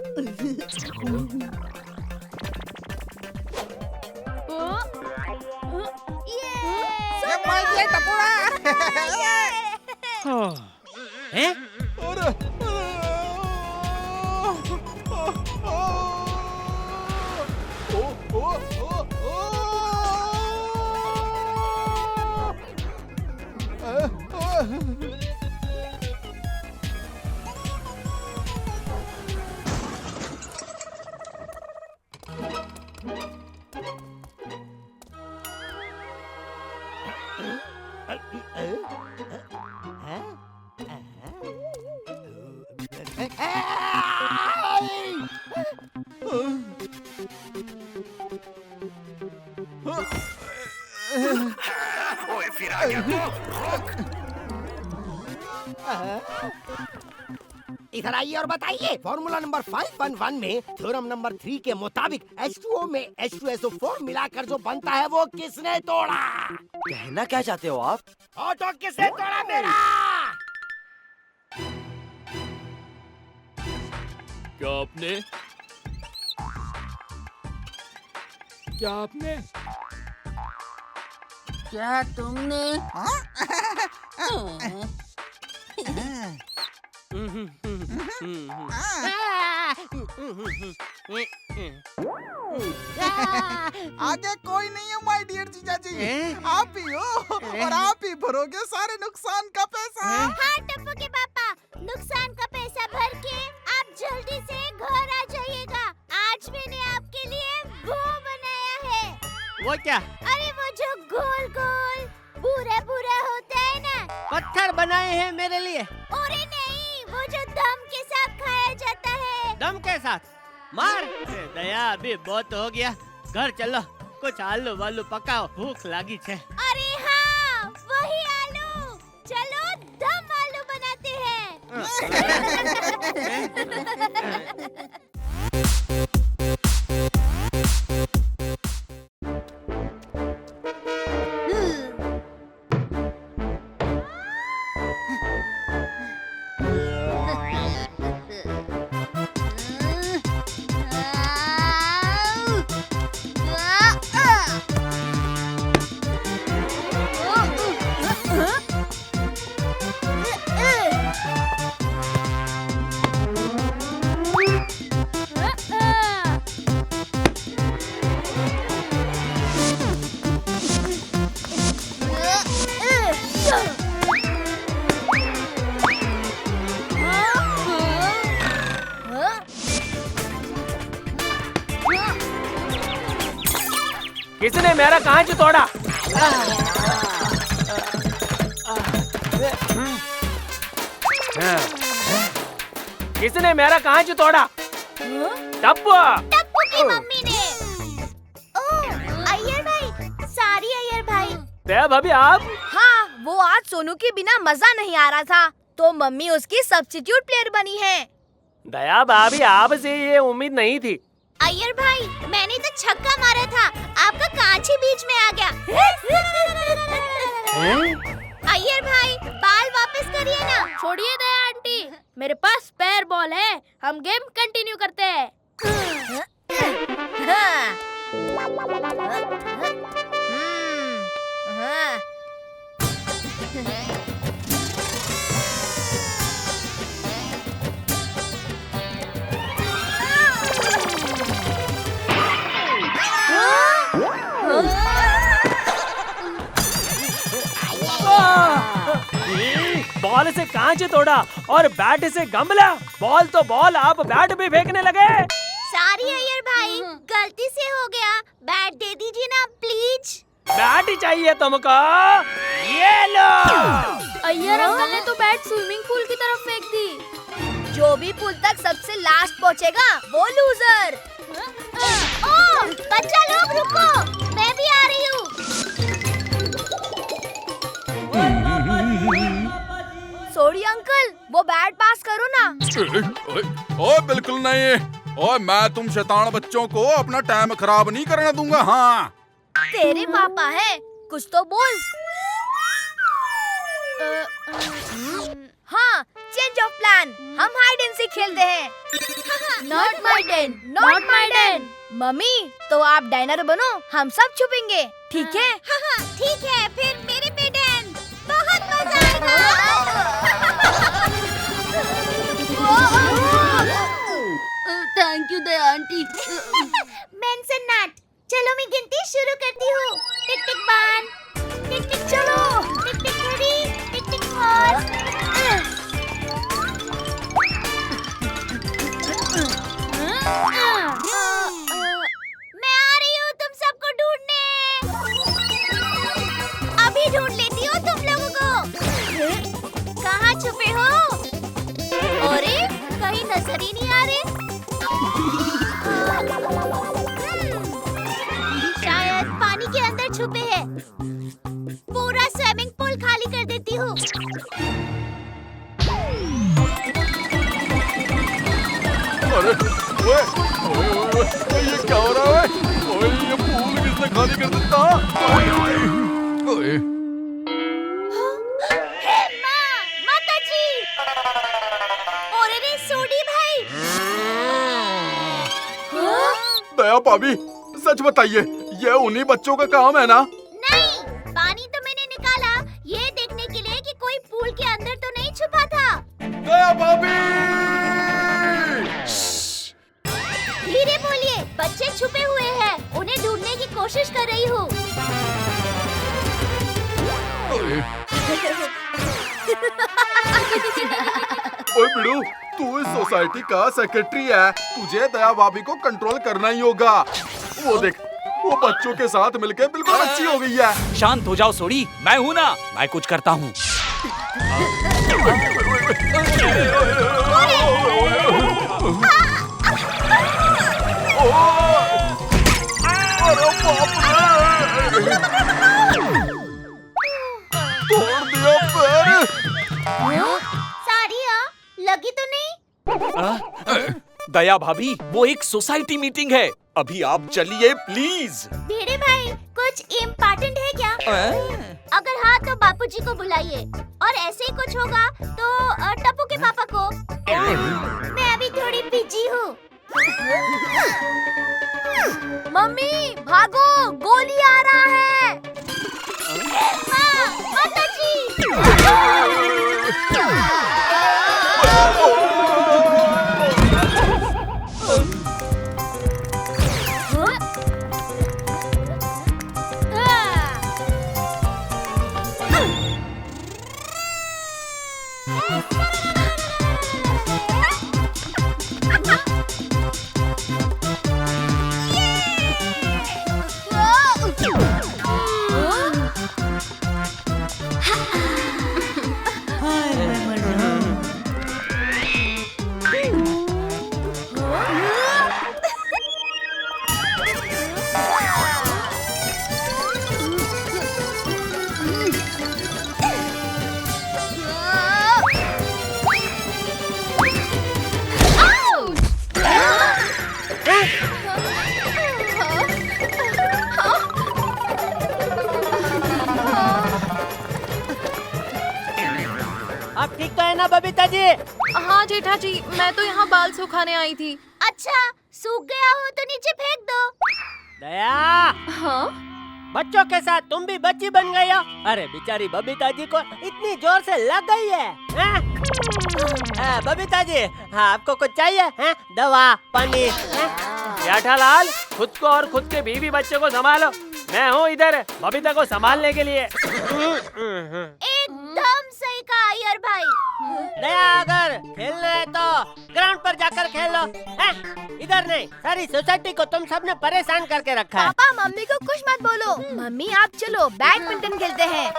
ये मार दिया टपोरा। हैं? अरे ओए फिर आ गया तो रोक। इधर आइए और बताइए, फॉर्मूला नंबर 511 में थ्योरम नंबर 3 के मुताबिक H2O में H2SO4 मिलाकर जो बनता है वो किसने तोड़ा? कहना क्या चाहते हो आप? ऑटो किसने तोड़ा मेरा? क्या आपने क्या तुमने? आगे कोई नहीं है माय डियर जीजा जी, आप ही हो और आप ही भरोगे सारे नुकसान का पैसा। हाँ टप्पू के पापा, नुकसान का पैसा भर के आप जल्दी से घर आ जाइएगा। आज मैंने आपके लिए वो बनाया है। वो क्या? अरे वो जो गोल गोल भूरा भूरा होता है ना। पत्थर बनाए हैं मेरे लिए? अरे नहीं, वो जो दम के साथ खाया जाता है। दम के साथ? मार दया, अभी बहुत हो गया, घर चलो, कुछ आलू वालू पकाओ, भूख लगी है। अरे हाँ, वही आलू, चलो दम आलू बनाते हैं। किसने मेरा कांच तोड़ा? किसने मेरा कांच तोड़ा? टप्पू। टप्पू की मम्मी ने। ओह, अय्यर भाई, सॉरी अय्यर भाई। दया भाभी आप? हाँ, वो आज सोनू के बिना मजा नहीं आ रहा था, तो मम्मी उसकी सब्स्टिट्यूट प्लेयर बनी है। दया भाभी आपसे ये उम्मीद नहीं थी। अय्यर भाई, मैंने तो छक्का मारा था, आपका कांच ही बीच में आ गया। अय्यर भाई, बाल वापस करिए ना। छोड़िए दया आंटी, मेरे पास स्पेयर बॉल है, हम गेम कंटिन्यू करते हैं। बॉल से कांच तोड़ा और बैट से गमला। बॉल तो बॉल, आप बैट भी फेंकने लगे। सॉरी अय्यर भाई, गलती से हो गया। बैट दे दीजिए ना प्लीज। बैट ही चाहिए तुमको? ये लो। अय्यर अंकल ने तो बैट स्विमिंग पूल की तरफ फेंक दी। जो भी पूल तक सबसे लास्ट पहुंचेगा वो लूजर। ओह, बच्चा लोग रुको, मैं भी आ रही हूँ। सॉरी अंकल, वो बैट पास करो ना। ओए बिल्कुल नहीं। ओए मैं तुम शैतान बच्चों को अपना टाइम खराब नहीं करने दूंगा। हाँ, तेरे पापा है, कुछ तो बोल। हाँ, चेंज ऑफ प्लान, हम हाइड एंड सीक खेलते हैं। Not my Dan, not my Dan. Mummy, तो आप डाइनर बनो, हम सब छुपेंगे, ठीक है? ठीक है, फिर मेरे पे डैन, बहुत मजा आएगा। Thank you Daya aunty. Mention not. चलो मैं गिनती शुरू करती हूँ। टिक टिक वन, टिक टिक चलो, टिक टिक थ्री, टिक टिक फोर। मैं आ रही हूँ तुम सबको ढूंढने। अभी ढूंढ लेती हूँ तुम लोगों को। कहाँ छुपे हो? अरे कहीं नजर ही नहीं आ रहे। शायद पानी के अंदर छुपे हैं। पूरा स्विमिंग पूल खाली कर देती हूँ। अरे ओए, ओए, ओए, ओए, ये क्या हो रहा है? ओए, ये पूल किसने खाली कर देता? ओए, ओए, ओए। हे माँ, माताजी! और अरे सोडी भाई! दया भाभी, सच बताइए, ये उन्हीं बच्चों का काम है ना? नहीं, पानी तो मैंने निकाला ये देखने के लिए कि कोई पूल के अंदर तो नहीं छुपा था। दया भाभी! धीरे बोलिए, बच्चे छुपे हुए हैं, उन्हें ढूंढने की कोशिश कर रही हूँ। ओए बिड़ू, तू इस सोसाइटी का सेक्रेटरी है, तुझे दया भाभी को कंट्रोल करना ही होगा। वो देख, वो बच्चों के साथ मिलके बिल्कुल अच्छी हो गई है। शांत हो जाओ सोडी, मैं हूँ ना, मैं कुछ करता हूँ। तोड़ दिया पैर। सॉरी लगी तो नहीं? दया भाभी, वो एक सोसाइटी मीटिंग है, अभी आप चलिए प्लीज। भिड़े भाई, कुछ इम्पोर्टेंट है क्या? अगर हाँ तो बापूजी को बुलाइए, और ऐसे ही कुछ होगा तो टप्पू के पापा को। मैं अभी थोड़ी बिजी हूँ। मम्मी भागो, गोली आ रहा है। माताजी! आप ठीक तो है ना बबीता जी? हाँ जेठा जी, मैं तो यहाँ बाल सुखाने आई थी। अच्छा, सूख गया हो तो नीचे फेंक दो। दया। हाँ? बच्चों के साथ तुम भी बच्ची बन गई हो। अरे बेचारी बबीता जी को इतनी जोर से लग गई है। बबीता जी, हाँ आपको कुछ चाहिए? दवा, पानी? जेठालाल, खुद को और खुद के बीवी बच्चे को संभालो। मैं हूँ इधर बबीता को संभालने के लिए। एकदम सही कहा अय्यर भाई। दया, अगर खेलना है तो ग्राउंड पर जाकर खेल लो। इधर नहीं, सारी सोसाइटी को तुम सबने परेशान करके रखा है। पापा मम्मी को कुछ मत बोलो। मम्मी आप चलो बैडमिंटन खेलते हैं।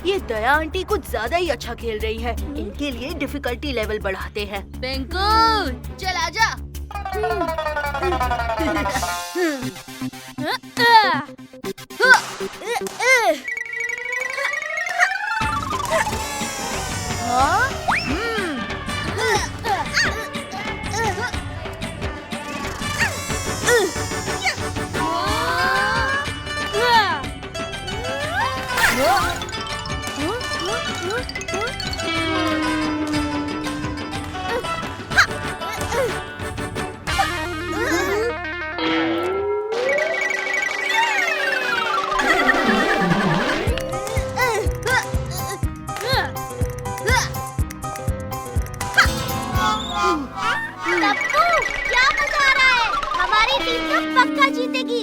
ये दया आंटी कुछ ज्यादा ही अच्छा खेल रही है। इनके लिए डिफिकल्टी लेवल बढ़ाते हैं। बेंकू चल आजा। पक्का जीतेगी।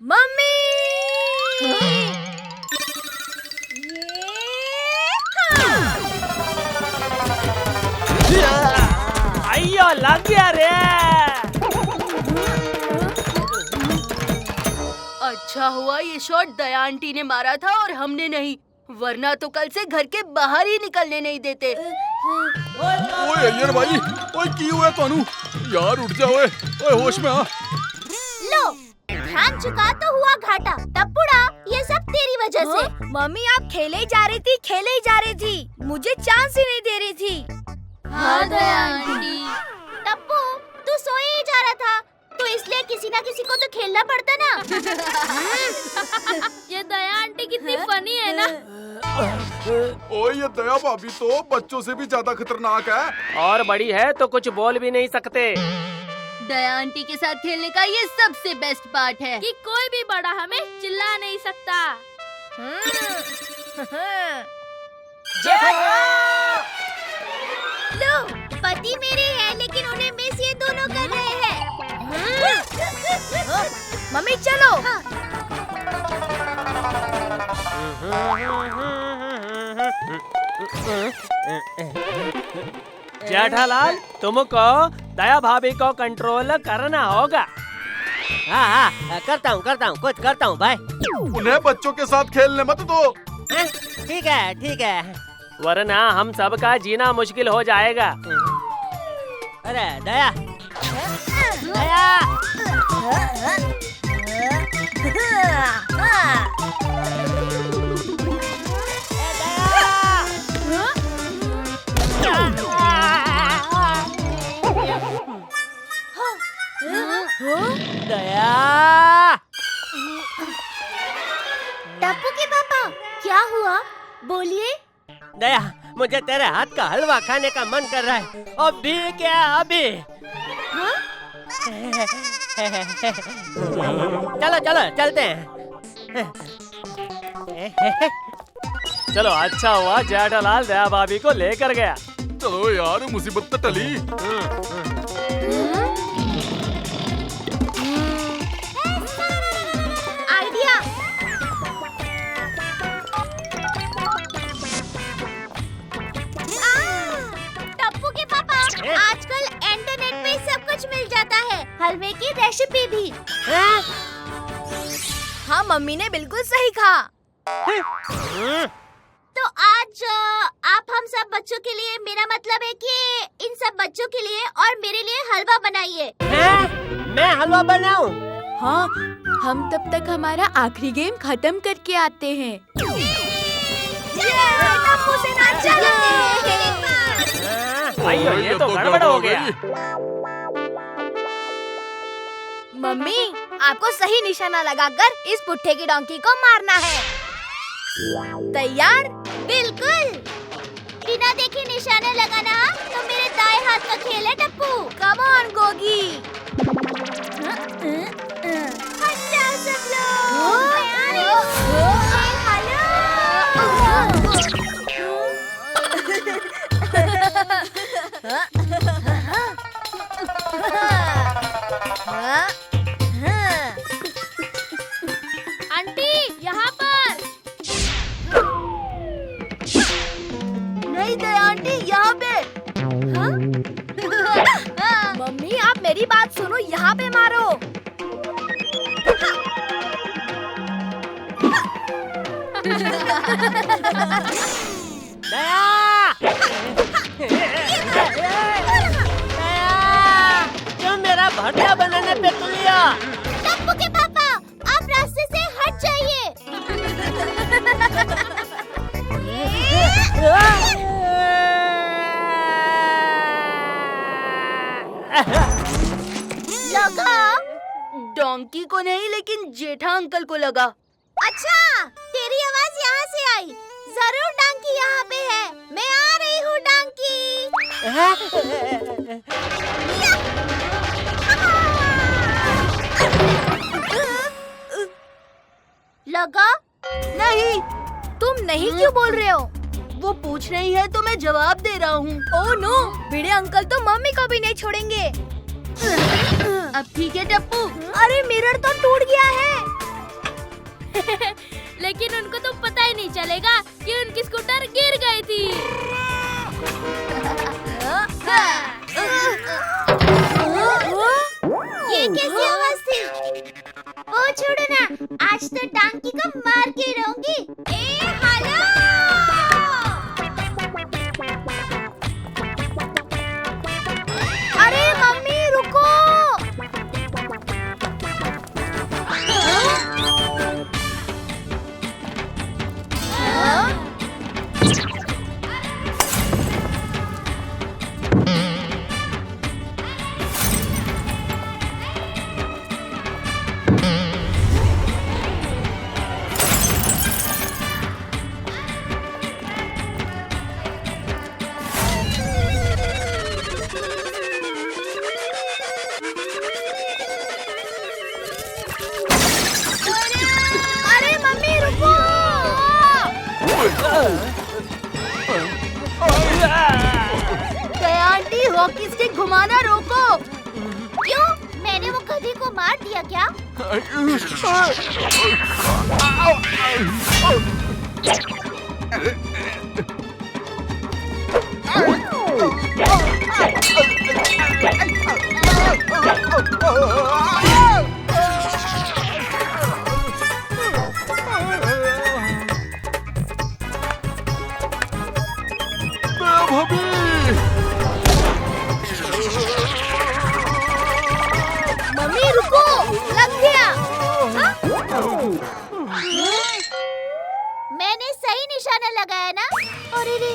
मम्मी अय्यो लग गया रे। अच्छा हुआ ये शॉट दया आंटी ने मारा था और हमने नहीं, वरना तो कल से घर के बाहर ही निकलने नहीं देते। ओए अय्यर भाई, ओए की हुआ तानू? यार उठ जा ओए, होश में आ। लो, ध्यान चुका तो हुआ घाटा। टप्पुड़ा, ये सब तेरी वजह से। मम्मी आप खेले ही जा रही थी, मुझे चांस ही नहीं दे रही थी। हाँ दया आंटी। टप्पू, तू सोए ही जा रहा था, तो इसलिए किसी ना किसी को तो खेलना पड़ता ना। ये दया ओ ये दया भाभी तो बच्चों से भी ज्यादा खतरनाक है। और बड़ी है तो कुछ बोल भी नहीं सकते। दया आंटी के साथ खेलने का ये सबसे बेस्ट पार्ट है कि कोई भी बड़ा हमें चिल्ला नहीं सकता। लो, पति मेरे हैं लेकिन उन्हें मिस ये दोनों कर रहे हैं। मम्मी चलो। जेठालाल, तुमको दया भाभी को कंट्रोल करना होगा। हाँ, करता हूँ कुछ करता हूँ भाई। उन्हें बच्चों के साथ खेलने मत दो। ठीक है। वरना हम सबका जीना मुश्किल हो जाएगा। अरे दया। दया। टप्पू के पापा, क्या हुआ? बोलिए। दया, मुझे तेरे हाथ का हलवा खाने का मन कर रहा है। अभी क्या अभी? चलो चलते हैं। चलो, अच्छा हुआ जेठालाल दया भाभी को लेकर गया। चलो यार, मुसीबत तो टली। आइडिया। टप्पू के पापा, आजकल इंटरनेट पे सब कुछ मिल जाता है, हलवे की रेसिपी भी। हाँ, मम्मी ने बिल्कुल सही कहा। तो आज आप हम सब बच्चों के लिए, मेरा मतलब है कि इन सब बच्चों के लिए और मेरे लिए हलवा बनाइए। मैं हलवा बनाऊं? हाँ, हम तब तक हमारा आखिरी गेम खत्म करके आते हैं। टप्पू से ना चलो। अयो, ये तो गड़बड़ हो गया। मम्मी, आपको सही निशाना लगाकर इस पुट्ठे की डोंकी को मारना है। तैयार? बिल्कुल। बिना देखे निशाना लगाना तो मेरे दाएं हाथ का खेल है टप्पू। Come on Gogi. हट जाओ सब लोग। मैं आ रही हूँ। आंटी, यहाँ पर। नहीं दया आंटी, यहाँ पे। मम्मी, आप मेरी बात सुनो, यहाँ पे मारो। क्यों मेरा भरता बनाने पे तुलिया? टप्पू के पापा, आप रास्ते से हट जाइए। लगा? डोंकी को नहीं, लेकिन जेठा अंकल को लगा। अच्छा, तेरी आवाज यहाँ से आई। जरूर डांकी यहाँ पे है। मैं आ रही हूँ डांकी। लगा? नहीं। तुम नहीं क्यों बोल रहे हो? वो पूछ रही है तो मैं जवाब दे रहा हूँ। ओह नो, भिड़े अंकल तो मम्मी को भी नहीं छोड़ेंगे। अब ठीक है टप्पू। अरे मिरर तो टूट गया है। लेकिन उनको तो पता ही नहीं चलेगा कि उनकी स्कूटर गिर गई थी। ये कैसी आवाज थी? ओ छोड़ो ना, आज तो टांकी को मार के रहूंगी। ए हेलो! अरे मम्मी रुको। हॉकी स्टिक घुमाना रोको। क्यों? मैंने वो गधी को मार दिया क्या? मम्मी रुको, लग गया। मैंने सही निशाना लगाया ना? अरे रे।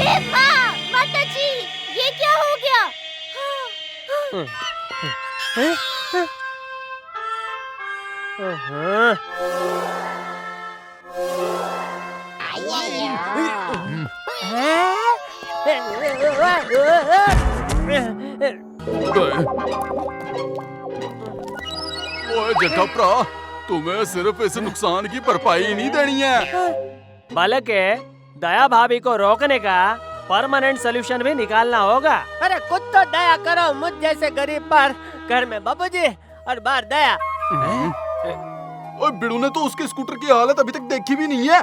ए माँ, माता जी, ये क्या हो गया? ओए जटप्रा, तुम्हें सिर्फ इस नुकसान की भरपाई नहीं देनी है। बालक है, दया भाभी को रोकने का परमानेंट सोल्यूशन भी निकालना होगा। अरे कुछ तो दया करो मुझ जैसे गरीब पर। घर में बाबूजी और बाहर दया। ओए बिड़ू ने तो उसके स्कूटर की हालत अभी तक देखी भी नहीं है।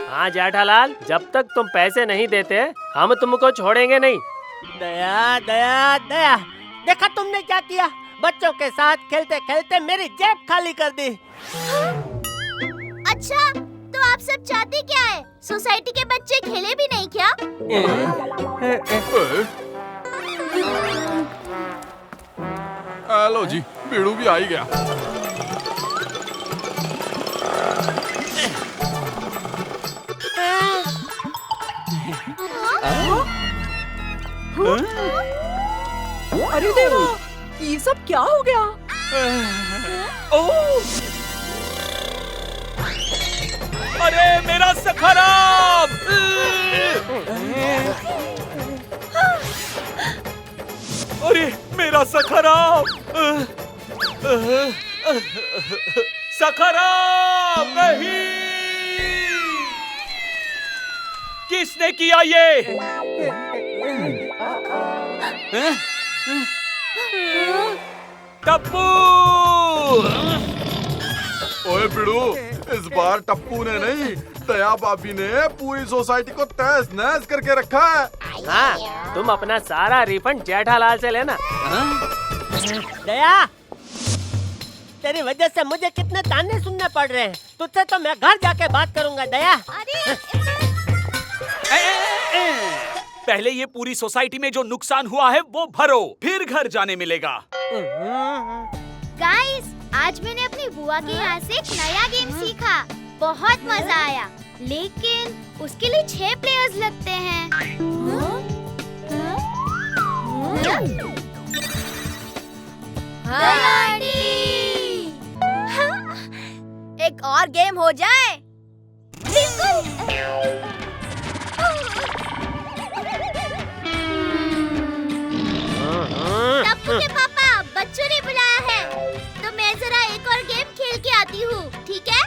हाँ जेठालाल, जब तक तुम पैसे नहीं देते हम तुमको छोड़ेंगे नहीं। दया दया दया, देखा तुमने क्या किया? बच्चों के साथ खेलते खेलते मेरी जेब खाली कर दी। अच्छा, तो आप सब चाहते क्या है? सोसाइटी के बच्चे खेले भी नहीं क्या? हेलो जी, बिड़ू भी आ ही गया। अरे देवा, ये सब क्या हो गया? अरे मेरा सखराम! अरे मेरा सखराम! सखराम नहीं! किसने किया ये? टप्पू! ओए बिड़ू, इस बार टप्पू ने नहीं, दया भाभी ने पूरी सोसाइटी को तहस नहस करके रखा है। हाँ, तुम अपना सारा रिफंड जेठालाल से लेना। दया, तेरी वजह से मुझे कितने ताने सुनने पड़ रहे हैं। तुझसे तो मैं घर जाके बात करूंगा दया। पहले ये पूरी सोसाइटी में जो नुकसान हुआ है वो भरो, फिर घर जाने मिलेगा। गाइस, आज मैंने अपनी बुआ के यहाँ से एक नया गेम सीखा। बहुत मजा आया, लेकिन उसके लिए 6 प्लेयर्स लगते हैं। एक और गेम हो जाए। टप्पू के पापा, बच्चों ने बुलाया है, तो मैं जरा एक और गेम खेल के आती हूँ, ठीक है?